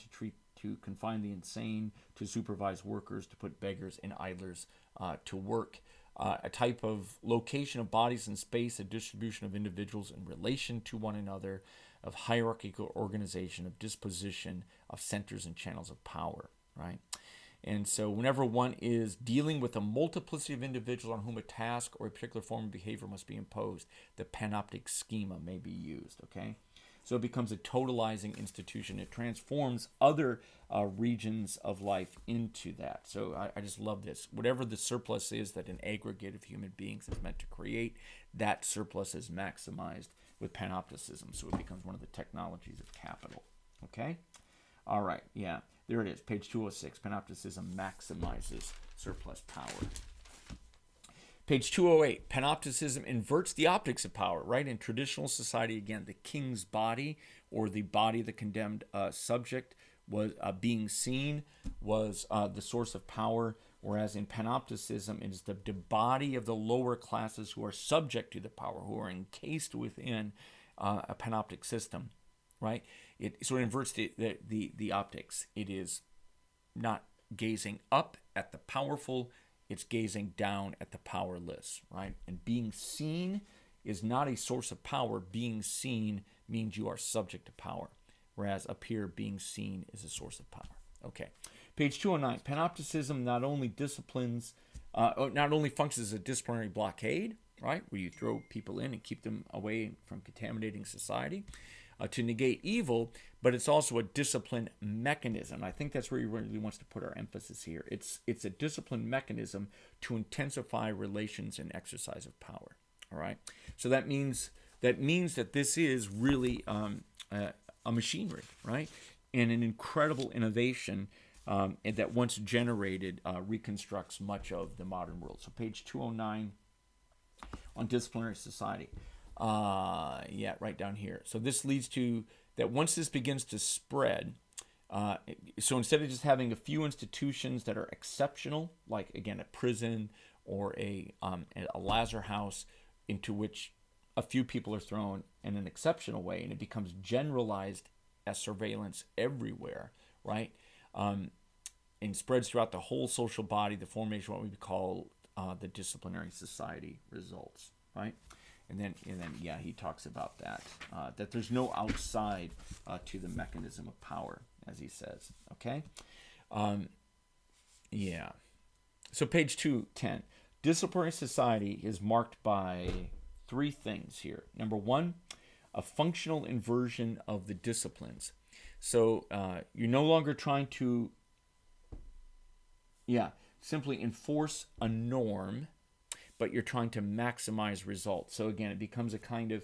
to confine the insane, to supervise workers, to put beggars and idlers to work. A type of location of bodies in space, a distribution of individuals in relation to one another, of hierarchical organization, of disposition, of centers and channels of power, right? And so whenever one is dealing with a multiplicity of individuals on whom a task or a particular form of behavior must be imposed, the panoptic schema may be used, okay? So it becomes a totalizing institution. It transforms other regions of life into that. So I just love this. Whatever the surplus is that an aggregate of human beings is meant to create, that surplus is maximized with panopticism. So it becomes one of the technologies of capital. Okay? All right. Yeah. There it is. Page 206. Panopticism maximizes surplus power. Page 208, Panopticism inverts the optics of power, right? In traditional society, again, the king's body or the body of the condemned subject was being seen was the source of power, whereas in Panopticism, it is the body of the lower classes who are subject to the power, who are encased within a panoptic system, right? So it inverts the optics. It is not gazing up at the powerful, it's gazing down at the powerless, right? And being seen is not a source of power. Being seen means you are subject to power, whereas up here, being seen is a source of power. Okay, page 209. Panopticism not only functions as a disciplinary blockade, right, where you throw people in and keep them away from contaminating society, to negate evil, but it's also a discipline mechanism. I think that's where he really wants to put our emphasis here. It's a discipline mechanism to intensify relations and exercise of power. All right. So that means that this is really a machinery, right, and an incredible innovation and that once generated reconstructs much of the modern world. So page 209 on Disciplinary Society. Right down here. So this leads to that once this begins to spread, so instead of just having a few institutions that are exceptional, like again a prison or a Lazar house into which a few people are thrown in an exceptional way, and it becomes generalized as surveillance everywhere, right? And spreads throughout the whole social body, the formation of what we call the disciplinary society results, right? And then, he talks about that there's no outside to the mechanism of power, as he says. Okay, So page 210, disciplinary society is marked by three things here. Number one, a functional inversion of the disciplines. So you're no longer trying to, simply enforce a norm, but you're trying to maximize results. So again, it becomes a kind of,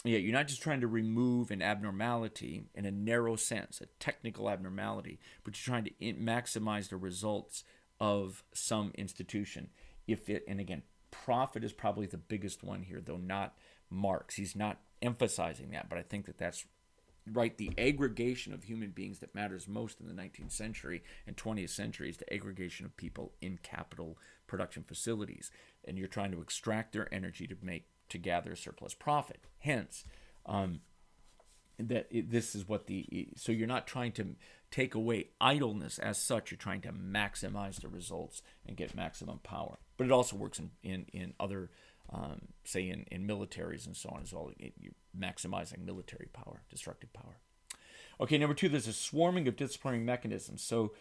you're not just trying to remove an abnormality in a narrow sense, a technical abnormality, but you're trying to maximize the results of some institution. And again, profit is probably the biggest one here, though not Marx. He's not emphasizing that, but I think that's right. The aggregation of human beings that matters most in the 19th century and 20th century is the aggregation of people in capital production facilities, and you're trying to extract their energy to gather surplus profit. Hence, this is what so you're not trying to take away idleness as such. You're trying to maximize the results and get maximum power. But it also works in other, say in militaries and so on as well. You're maximizing military power, destructive power. Okay, number two, there's a swarming of disciplinary mechanisms. So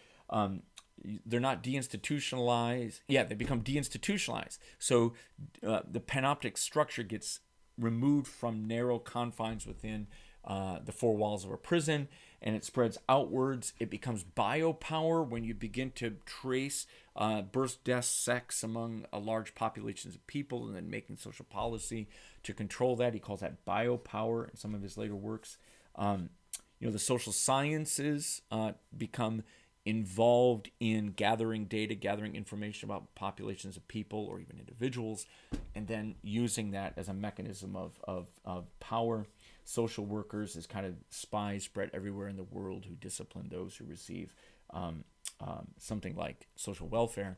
they're not deinstitutionalized. They become deinstitutionalized. So the panoptic structure gets removed from narrow confines within the four walls of a prison, and it spreads outwards. It becomes biopower when you begin to trace birth, death, sex among large populations of people, and then making social policy to control that. He calls that biopower in some of his later works. The social sciences become involved in gathering data, gathering information about populations of people or even individuals, and then using that as a mechanism of power. Social workers as kind of spies spread everywhere in the world who discipline those who receive something like social welfare.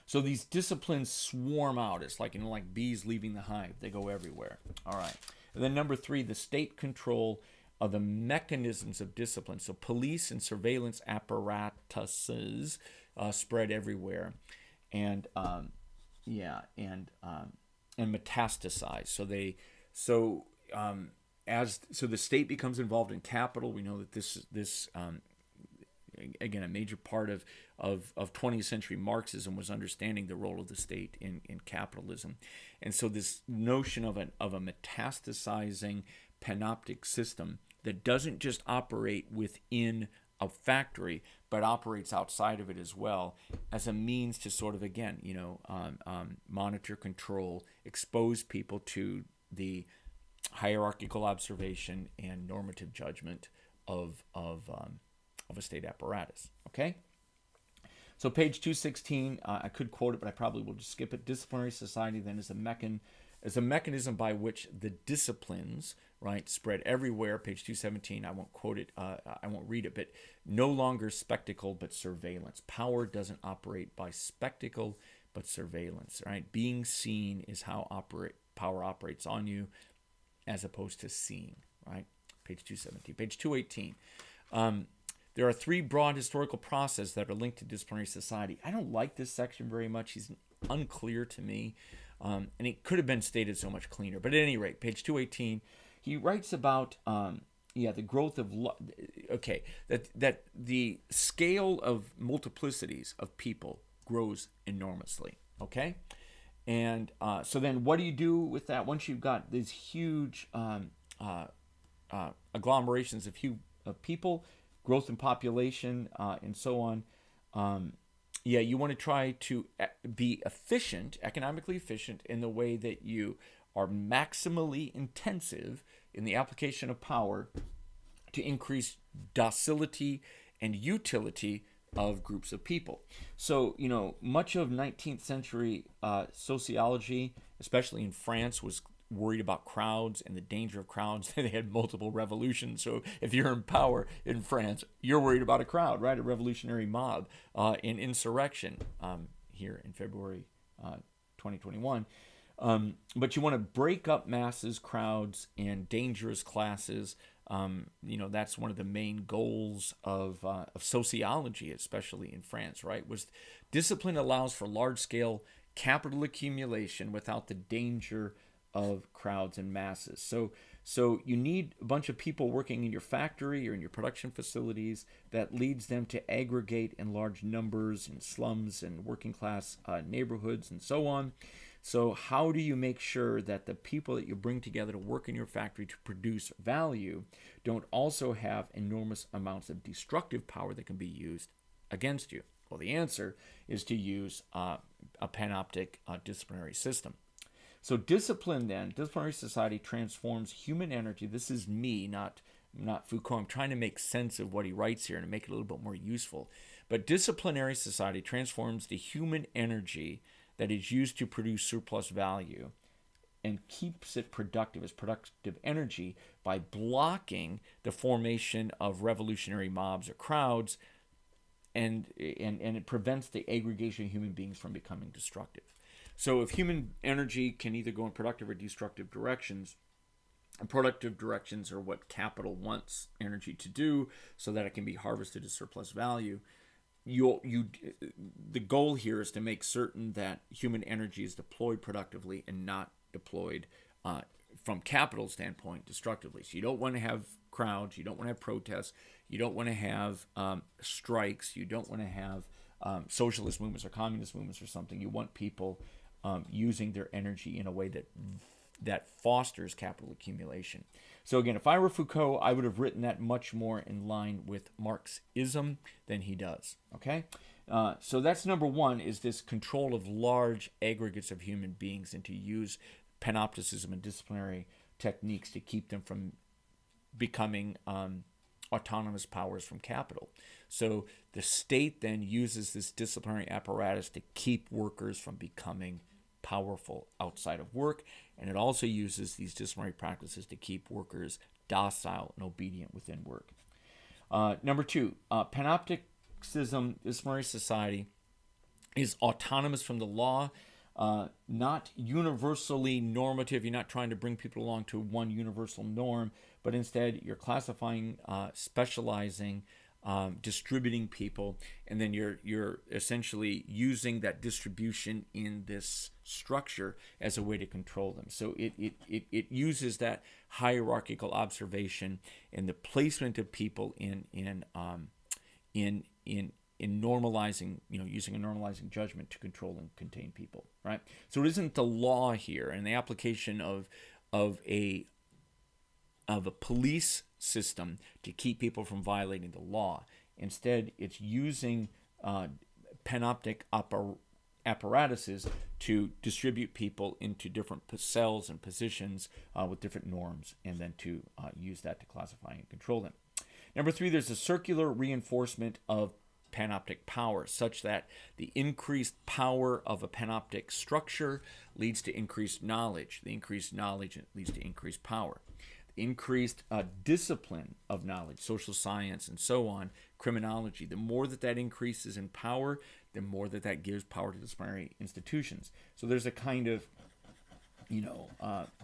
So these disciplines swarm out. It's like bees leaving the hive. They go everywhere. All right. And then number three, the state control of the mechanisms of discipline. So police and surveillance apparatuses spread everywhere, and metastasize. So the state becomes involved in capital. We know that this again, a major part of 20th century Marxism was understanding the role of the state in capitalism. And so this notion of a metastasizing panoptic system that doesn't just operate within a factory, but operates outside of it as well, as a means to sort of, again, monitor, control, expose people to the hierarchical observation and normative judgment of a state apparatus. Okay? So page 216, I could quote it, but I probably will just skip it. Disciplinary society then is a mechanism by which the disciplines, right, spread everywhere. Page 217, I won't quote it, I won't read it, but no longer spectacle but surveillance. Power doesn't operate by spectacle but surveillance, right? Being seen is how power operates on you, as opposed to seeing, right? Page 217. Page 218. There are three broad historical processes that are linked to disciplinary society. I don't like this section very much. He's unclear to me, and it could have been stated so much cleaner. But at any rate, page 218, he writes about the growth of that the scale of multiplicities of people grows enormously. Okay, and so then what do you do with that once you've got these huge agglomerations of people, growth in population, and so on? You want to try to be efficient, economically efficient, in the way that you are maximally intensive in the application of power to increase docility and utility of groups of people. So, much of 19th century sociology, especially in France, was worried about crowds and the danger of crowds. They had multiple revolutions. So if you're in power in France, you're worried about a crowd, right? A revolutionary mob, an insurrection here in February 2021. But you want to break up masses, crowds, and dangerous classes. That's one of the main goals of sociology, especially in France, right? Was discipline allows for large-scale capital accumulation without the danger of crowds and masses. So you need a bunch of people working in your factory or in your production facilities that leads them to aggregate in large numbers in slums and working class neighborhoods and so on. So how do you make sure that the people that you bring together to work in your factory to produce value don't also have enormous amounts of destructive power that can be used against you? Well, the answer is to use a panoptic disciplinary system. So disciplinary society transforms human energy. This is me, not Foucault. I'm trying to make sense of what he writes here and make it a little bit more useful. But disciplinary society transforms the human energy that is used to produce surplus value and keeps it productive as productive energy by blocking the formation of revolutionary mobs or crowds, and it prevents the aggregation of human beings from becoming destructive. So if human energy can either go in productive or destructive directions, and productive directions are what capital wants energy to do so that it can be harvested as surplus value, the goal here is to make certain that human energy is deployed productively and not deployed from capital standpoint destructively. So you don't want to have crowds, you don't want to have protests, you don't want to have strikes, you don't want to have socialist movements or communist movements or something. You want people using their energy in a way that fosters capital accumulation. So again, if I were Foucault, I would have written that much more in line with Marxism than he does. Okay, so that's number one, is this control of large aggregates of human beings and to use Panopticism and disciplinary techniques to keep them from becoming autonomous powers from capital. So the state then uses this disciplinary apparatus to keep workers from becoming powerful outside of work, and it also uses these disciplinary practices to keep workers docile and obedient within work. Number two, Panopticism, disciplinary society, is autonomous from the law, not universally normative. You're not trying to bring people along to one universal norm, but instead you're classifying, specializing, distributing people, and then you're essentially using that distribution in this structure as a way to control them. So it uses that hierarchical observation and the placement of people in in normalizing, using a normalizing judgment to control and contain people, right? So it isn't the law here and the application of a police system to keep people from violating the law. Instead, it's using panoptic apparatuses to distribute people into different cells and positions with different norms, and then to use that to classify and control them. Number 3, there's a circular reinforcement of panoptic power, such that the increased power of a panoptic structure leads to increased knowledge. The increased knowledge leads to increased power. Increased discipline of knowledge, social science, and so on, criminology. The more that increases in power, the more that gives power to disciplinary institutions. So there's a kind of,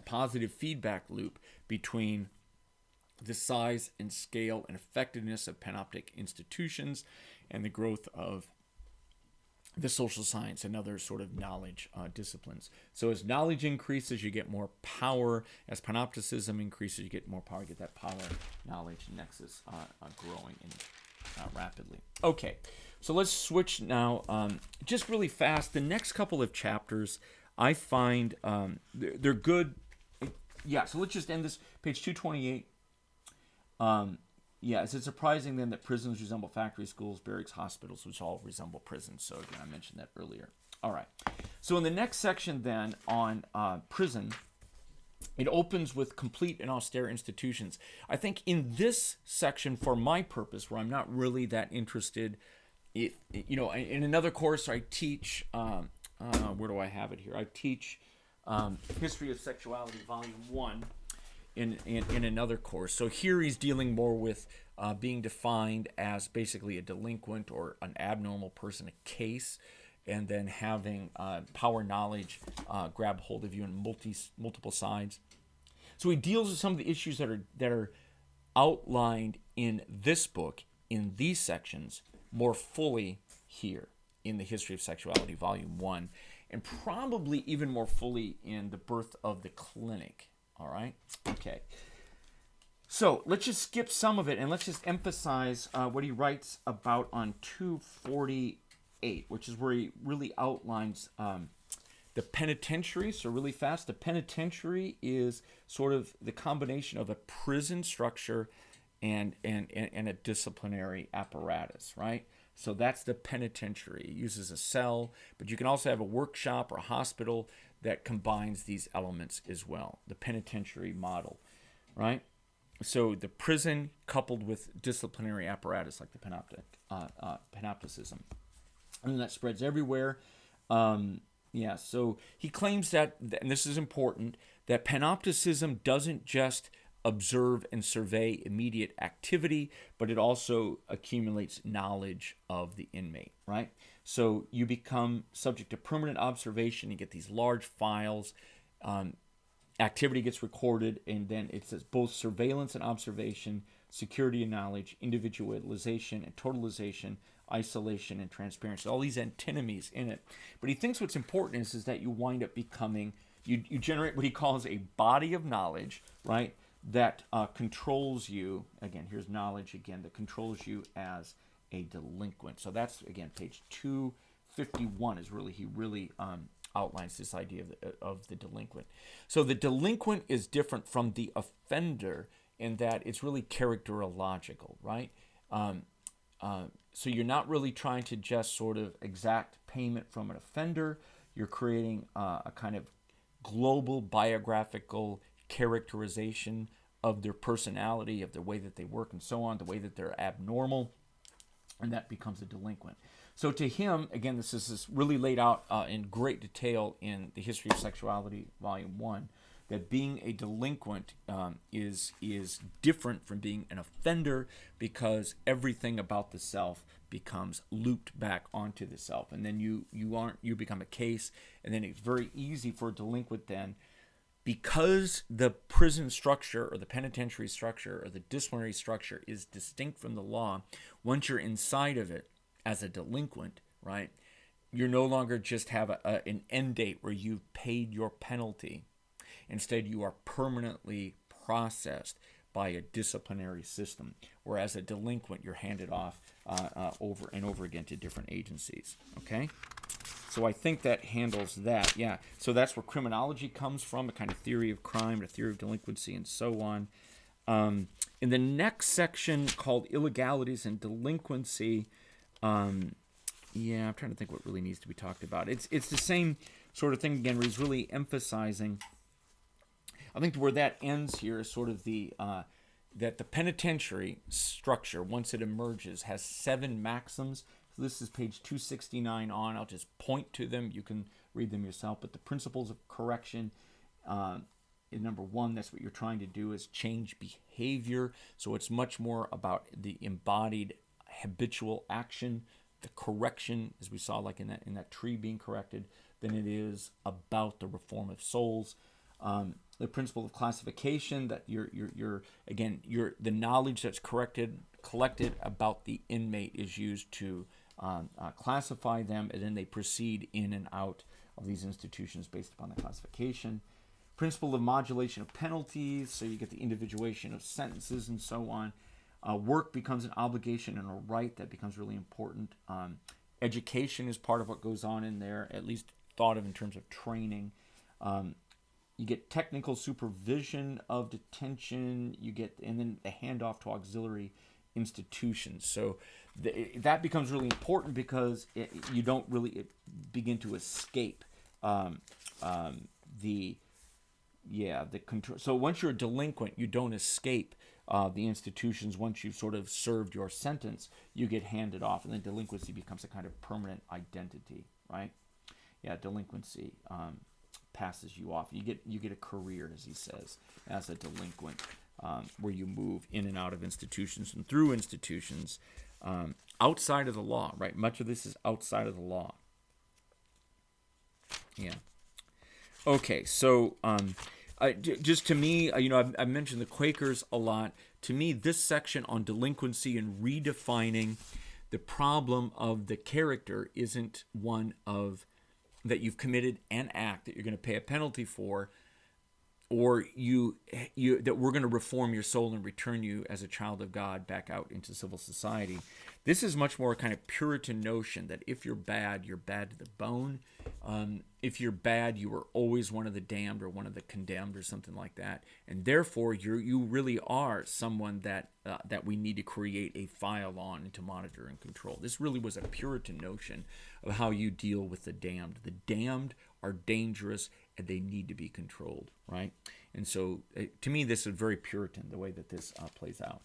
positive feedback loop between the size and scale and effectiveness of panoptic institutions and the growth of the social science and other sort of knowledge disciplines. So as knowledge increases, you get more power. As panopticism increases, you get more power. You get that power knowledge nexus growing rapidly. Okay, so let's switch now. Just really fast, the next couple of chapters, I find they're good. Yeah, so let's just end this, page 228. Is it surprising then that prisons resemble factory schools, barracks, hospitals, which all resemble prisons? So again, I mentioned that earlier. All right. So in the next section then on prison, it opens with complete and austere institutions. I think in this section, for my purpose, where I'm not really that interested, in another course I teach, where do I have it here? I teach History of Sexuality, Volume 1. In another course. So here he's dealing more with being defined as basically a delinquent or an abnormal person, a case, and then having power knowledge grab hold of you in multiple sides. So he deals with some of the issues that are outlined in this book, in these sections, more fully here in the History of Sexuality, Volume 1, and probably even more fully in The Birth of the Clinic. All right. Okay. So let's just skip some of it and let's just emphasize what he writes about on 248, which is where he really outlines the penitentiary. So really fast, the penitentiary is sort of the combination of a prison structure and a disciplinary apparatus, right? So that's the penitentiary. It uses a cell, but you can also have a workshop or a hospital that combines these elements as well, the penitentiary model, right? So the prison coupled with disciplinary apparatus like the Panopticism. And that spreads everywhere. So he claims that, and this is important, that Panopticism doesn't just observe and survey immediate activity, but it also accumulates knowledge of the inmate, right? So you become subject to permanent observation. You get these large files. Activity gets recorded, and then it's both surveillance and observation, security and knowledge, individualization and totalization, isolation and transparency. All these antinomies in it. But he thinks what's important is that you wind up becoming, you generate what he calls a body of knowledge, right? That controls you, again, here's knowledge again, that controls you as a delinquent. So that's, again, page 251 is really, he really outlines this idea of the delinquent. So the delinquent is different from the offender in that it's really characterological, right? So you're not really trying to just sort of exact payment from an offender. You're creating a kind of global biographical characterization of their personality, of the way that they work and so on, the way that they're abnormal, and that becomes a delinquent. So to him, again, this is really laid out in great detail in the History of Sexuality, Volume 1, that being a delinquent is different from being an offender because everything about the self becomes looped back onto the self. And then you become a case, and then it's very easy for a delinquent then, because the prison structure or the penitentiary structure or the disciplinary structure is distinct from the law, once you're inside of it as a delinquent, right, you no longer just have an end date where you've paid your penalty. Instead, you are permanently processed by a disciplinary system, whereas a delinquent, you're handed off over and over again to different agencies. Okay? So I think that handles that. Yeah. So that's where criminology comes from, a kind of theory of crime, a theory of delinquency, and so on. In the next section called illegalities and delinquency, I'm trying to think what really needs to be talked about. It's the same sort of thing again, where he's really emphasizing. I think where that ends here is sort of the that the penitentiary structure, once it emerges, has 7 maxims. So this is page 269 on. I'll just point to them. You can read them yourself. But the principles of correction, in number 1, that's what you're trying to do, is change behavior. So it's much more about the embodied habitual action, the correction, as we saw like in that tree being corrected, than it is about the reform of souls. The principle of classification, that you're the knowledge that's collected about the inmate is used to classify them, and then they proceed in and out of these institutions based upon the classification. Principle of modulation of penalties, so you get the individuation of sentences and so on. Work becomes an obligation and a right. That becomes really important. Education is part of what goes on in there, at least thought of in terms of training. You get technical supervision of detention. And then the handoff to auxiliary institutions. So that becomes really important because you don't really begin to escape the control. So once you're a delinquent, you don't escape the institutions. Once you've sort of served your sentence, you get handed off, and then delinquency becomes a kind of permanent identity, right? Yeah, delinquency passes you off. You get a career, as he says, as a delinquent, where you move in and out of institutions and through institutions outside of the law, right? Much of this is outside of the law. Yeah. Okay, so just to me, I mentioned the Quakers a lot. To me, this section on delinquency and redefining the problem of the character isn't one of that you've committed an act that you're going to pay a penalty for, or you that we're going to reform your soul and return you as a child of God back out into civil society. This is much more a kind of Puritan notion that if you're bad to the bone. If you're bad, you are always one of the damned or one of the condemned or something like that, and therefore you really are someone that we need to create a file on and to monitor and control. This really was a Puritan notion of how you deal with the damned. The damned are dangerous and they need to be controlled, right? And so, to me, this is very Puritan, the way that this plays out.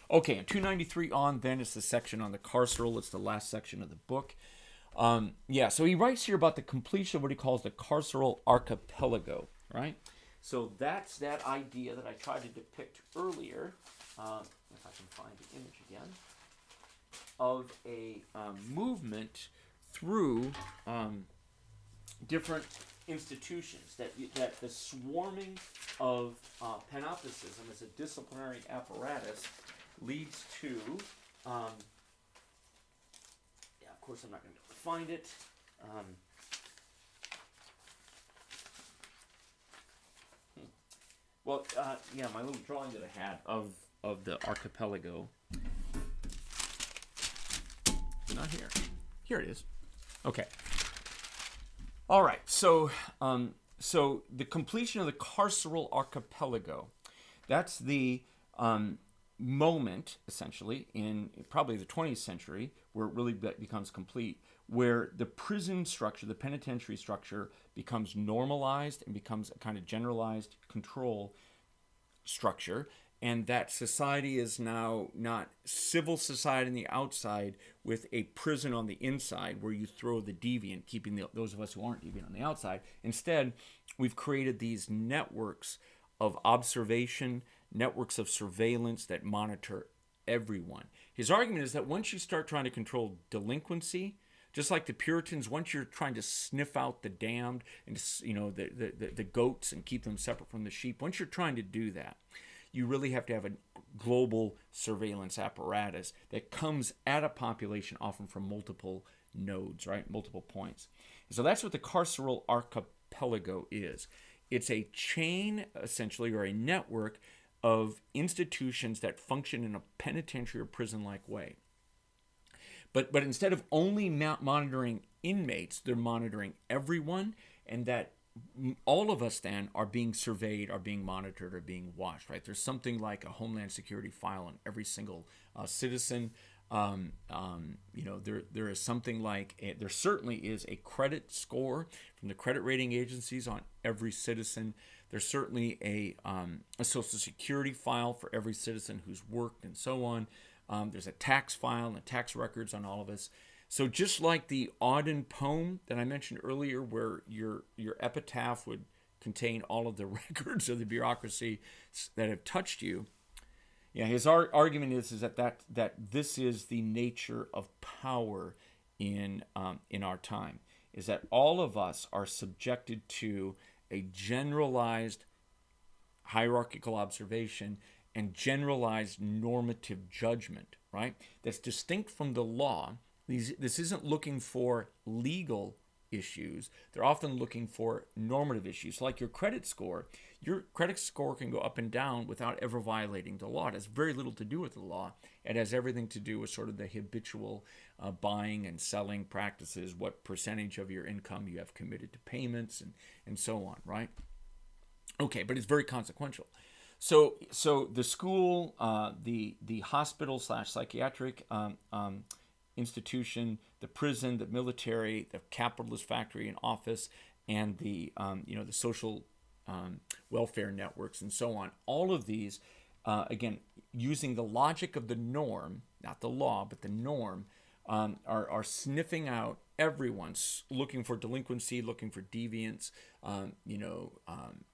Okay, and 293 on then is the section on the carceral. It's the last section of the book. So he writes here about the completion of what he calls the carceral archipelago, right? So that's that idea that I tried to depict earlier, if I can find the image again, of a movement through different institutions, that the swarming of Panopticism as a disciplinary apparatus leads to, of course I'm not going to be able to find it, my little drawing that I had of the archipelago, not here. Here it is. Okay. All right. So the completion of the carceral archipelago, that's the moment, essentially, in probably the 20th century, where it really becomes complete, where the prison structure, the penitentiary structure, becomes normalized and becomes a kind of generalized control structure, and that society is now not civil society on the outside with a prison on the inside where you throw the deviant, keeping those of us who aren't deviant on the outside. Instead, we've created these networks of observation, networks of surveillance that monitor everyone. His argument is that once you start trying to control delinquency, just like the Puritans, once you're trying to sniff out the damned and the goats and keep them separate from the sheep, once you're trying to do that, you really have to have a global surveillance apparatus that comes at a population often from multiple nodes, right? Multiple points. So that's what the carceral archipelago is. It's a chain, essentially, or a network of institutions that function in a penitentiary or prison-like way. But instead of only monitoring inmates, they're monitoring everyone, and that all of us then are being surveyed, are being monitored, are being watched, right? There's something like a Homeland Security file on every single citizen. There is something like, there certainly is a credit score from the credit rating agencies on every citizen. There's certainly a Social Security file for every citizen who's worked and so on. There's a tax file and tax records on all of us. So just like the Auden poem that I mentioned earlier, where your epitaph would contain all of the records of the bureaucracy that have touched you, yeah, his argument is that this is the nature of power in our time, is that all of us are subjected to a generalized hierarchical observation and generalized normative judgment, right? That's distinct from the law. This isn't looking for legal issues. They're often looking for normative issues. Like your credit score can go up and down without ever violating the law. It has very little to do with the law. It has everything to do with sort of the habitual buying and selling practices, what percentage of your income you have committed to payments, and so on, right? Okay, but it's very consequential. So the school, the hospital / psychiatric institution, the prison, the military, the capitalist factory and office, and the the social welfare networks and so on. All of these, again, using the logic of the norm, not the law, but the norm, are sniffing out everyone's looking for delinquency, looking for deviance,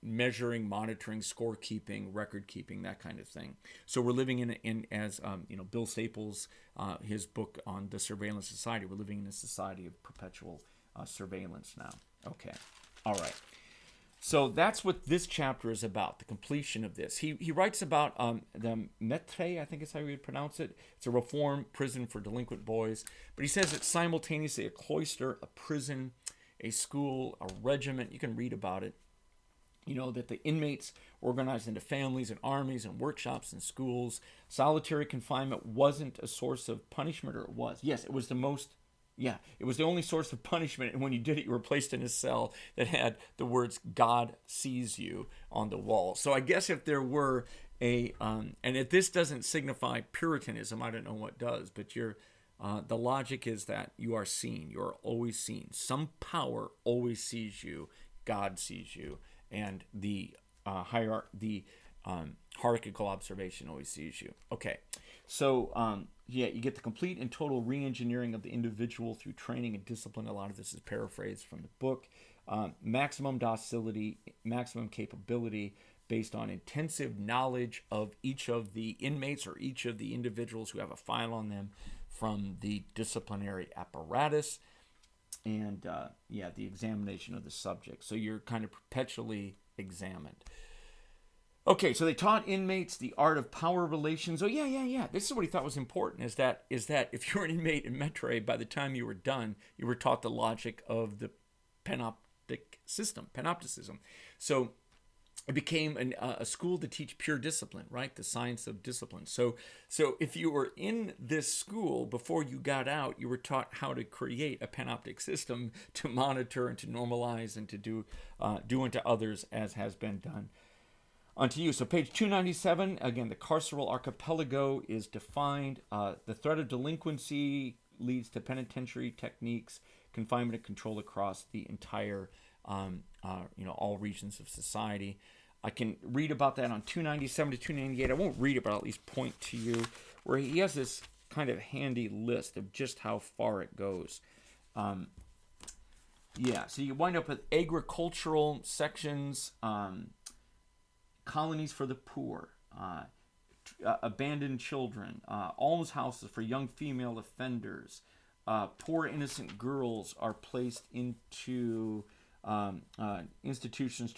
measuring, monitoring, scorekeeping, record keeping, that kind of thing. So we're living in as Bill Staples, his book on the surveillance society. We're living in a society of perpetual surveillance now. Okay, all right. So that's what this chapter is about, the completion of this. He writes about the Maître, I think is how you would pronounce it. It's a reform prison for delinquent boys. But he says it's simultaneously a cloister, a prison, a school, a regiment. You can read about it. That the inmates organized into families and armies and workshops and schools. Solitary confinement wasn't a source of punishment, or it was. Yes, it was it was the only source of punishment, and when you did it, you were placed in a cell that had the words "God sees you" on the wall. So I guess if there were and if this doesn't signify Puritanism, I don't know what does, but the logic is that you are seen, you are always seen. Some power always sees you, God sees you, and the hierarchical observation always sees you. Okay, so you get the complete and total re-engineering of the individual through training and discipline. A lot of this is paraphrased from the book. Maximum docility, maximum capability based on intensive knowledge of each of the inmates or each of the individuals who have a file on them from the disciplinary apparatus, and the examination of the subject. So you're kind of perpetually examined. Okay, so they taught inmates the art of power relations. Oh, yeah. This is what he thought was important, is that if you're an inmate in Maître, by the time you were done, you were taught the logic of the Panopticism. So it became a school to teach pure discipline, right? The science of discipline. So if you were in this school, before you got out, you were taught how to create a panoptic system to monitor and to normalize and to do unto others as has been done unto you. So page 297, again, the carceral archipelago is defined. The threat of delinquency leads to penitentiary techniques, confinement and control across the entire, all regions of society. I can read about that on 297 to 298. I won't read it, but I'll at least point to you where he has this kind of handy list of just how far it goes. So you wind up with agricultural sections, colonies for the poor, abandoned children, almshouses for young female offenders, poor innocent girls are placed into institutions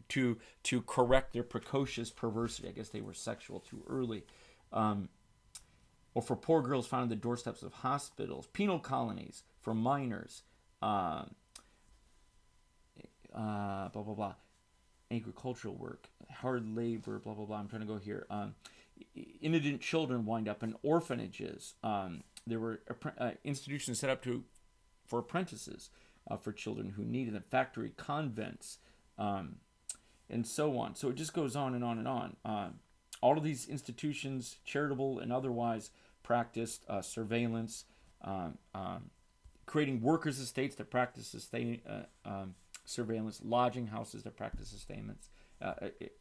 to correct their precocious perversity. I guess they were sexual too early. Or for poor girls found on the doorsteps of hospitals, penal colonies for minors, blah, blah, blah. agricultural work, hard labor, blah, blah, blah. I'm trying to go here. Indigent children wind up in orphanages. There were institutions set up for apprentices for children who needed them, factory convents, and so on. So it just goes on and on and on. All of these institutions, charitable and otherwise, practiced surveillance, creating workers' estates that practice surveillance, lodging houses that practice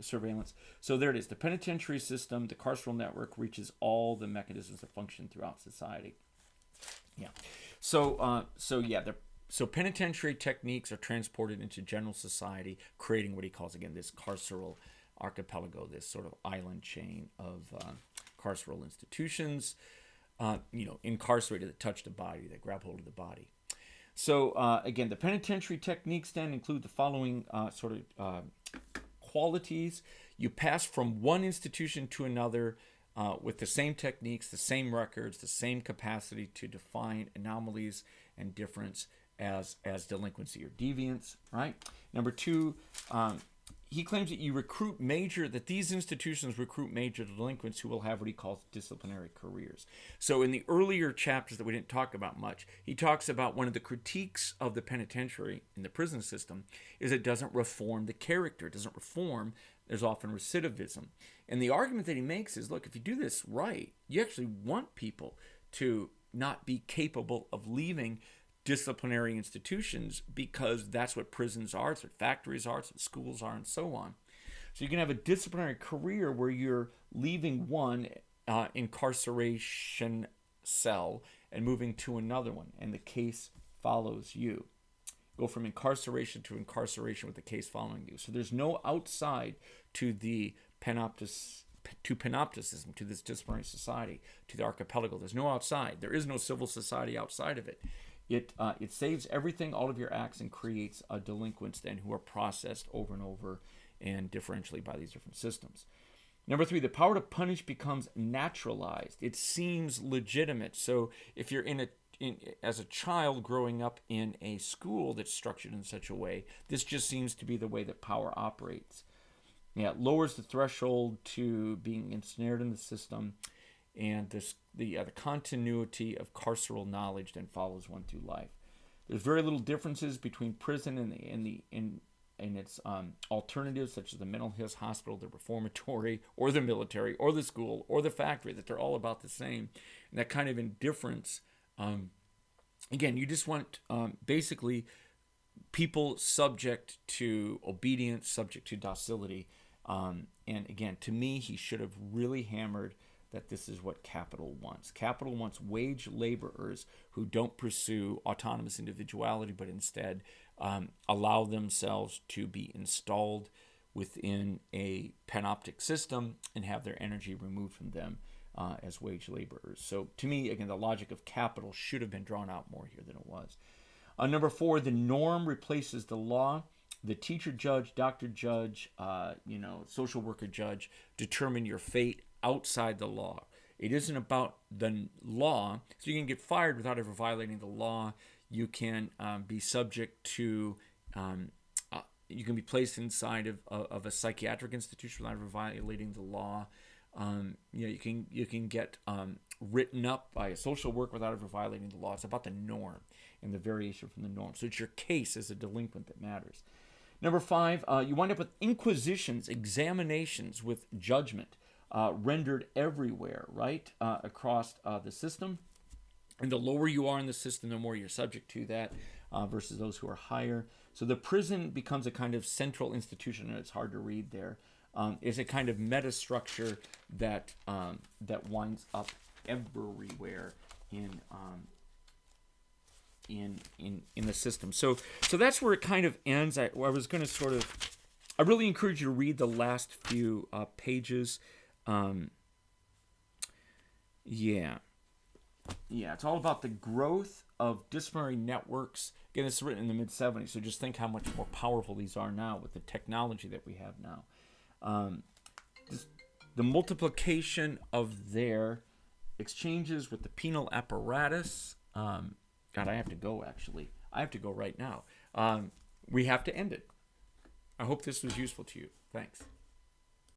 surveillance. So there it is. The penitentiary system, the carceral network, reaches all the mechanisms that function throughout society. Yeah. So penitentiary techniques are transported into general society, creating what he calls, again, this carceral archipelago, this sort of island chain of carceral institutions, incarcerated that touch the body, that grab hold of the body. So again, the penitentiary techniques then include the following qualities. You pass from one institution to another with the same techniques, the same records, the same capacity to define anomalies and difference as delinquency or deviance, right? Number two, he claims that these institutions recruit major delinquents who will have what he calls disciplinary careers. So in the earlier chapters that we didn't talk about much, he talks about one of the critiques of the penitentiary in the prison system is it doesn't reform the character, it doesn't reform, there's often recidivism. And the argument that he makes is, look, if you do this right, you actually want people to not be capable of leaving disciplinary institutions, because that's what prisons are, it's what factories are, it's what schools are, and so on. So you can have a disciplinary career where you're leaving one incarceration cell and moving to another one, and the case follows you. Go from incarceration to incarceration with the case following you. So there's no outside to the Panopticism, to this disciplinary society, to the archipelago. There's no outside. There is no civil society outside of it. It saves everything, all of your acts, and creates delinquents then who are processed over and over and differentially by these different systems. Number three, the power to punish becomes naturalized. It seems legitimate. So if you're as a child growing up in a school that's structured in such a way, this just seems to be the way that power operates. Yeah, it lowers the threshold to being ensnared in the system, and the continuity of carceral knowledge then follows one through life. There's very little differences between prison and its alternatives, such as the mental health hospital, the reformatory, or the military, or the school, or the factory, that they're all about the same. And that kind of indifference, again, you just want basically people subject to obedience, subject to docility. And again, to me, he should have really hammered that this is what capital wants. Capital wants wage laborers who don't pursue autonomous individuality, but instead allow themselves to be installed within a panoptic system and have their energy removed from them as wage laborers. So to me, again, the logic of capital should have been drawn out more here than it was. Number four, the norm replaces the law. The teacher judge, doctor judge, social worker judge determine your fate outside the law. It isn't about the law, so you can get fired without ever violating the law. You can be subject to, you can be placed inside of a psychiatric institution without ever violating the law. You can get written up by a social worker without ever violating the law. It's about the norm and the variation from the norm. So it's your case as a delinquent that matters. Number five, you wind up with inquisitions, examinations with judgment. Rendered everywhere, right, across the system. And the lower you are in the system, the more you're subject to that versus those who are higher. So the prison becomes a kind of central institution, and it's hard to read there. It's a kind of meta-structure that winds up everywhere in the system. So that's where it kind of ends. I was going to I really encourage you to read the last few pages. It's all about the growth of disciplinary networks. Again, this is written in the mid-70s, so just think how much more powerful these are now with the technology that we have now. The multiplication of their exchanges with the penal apparatus. God, I have to go, actually. I have to go right now. We have to end it. I hope this was useful to you. Thanks.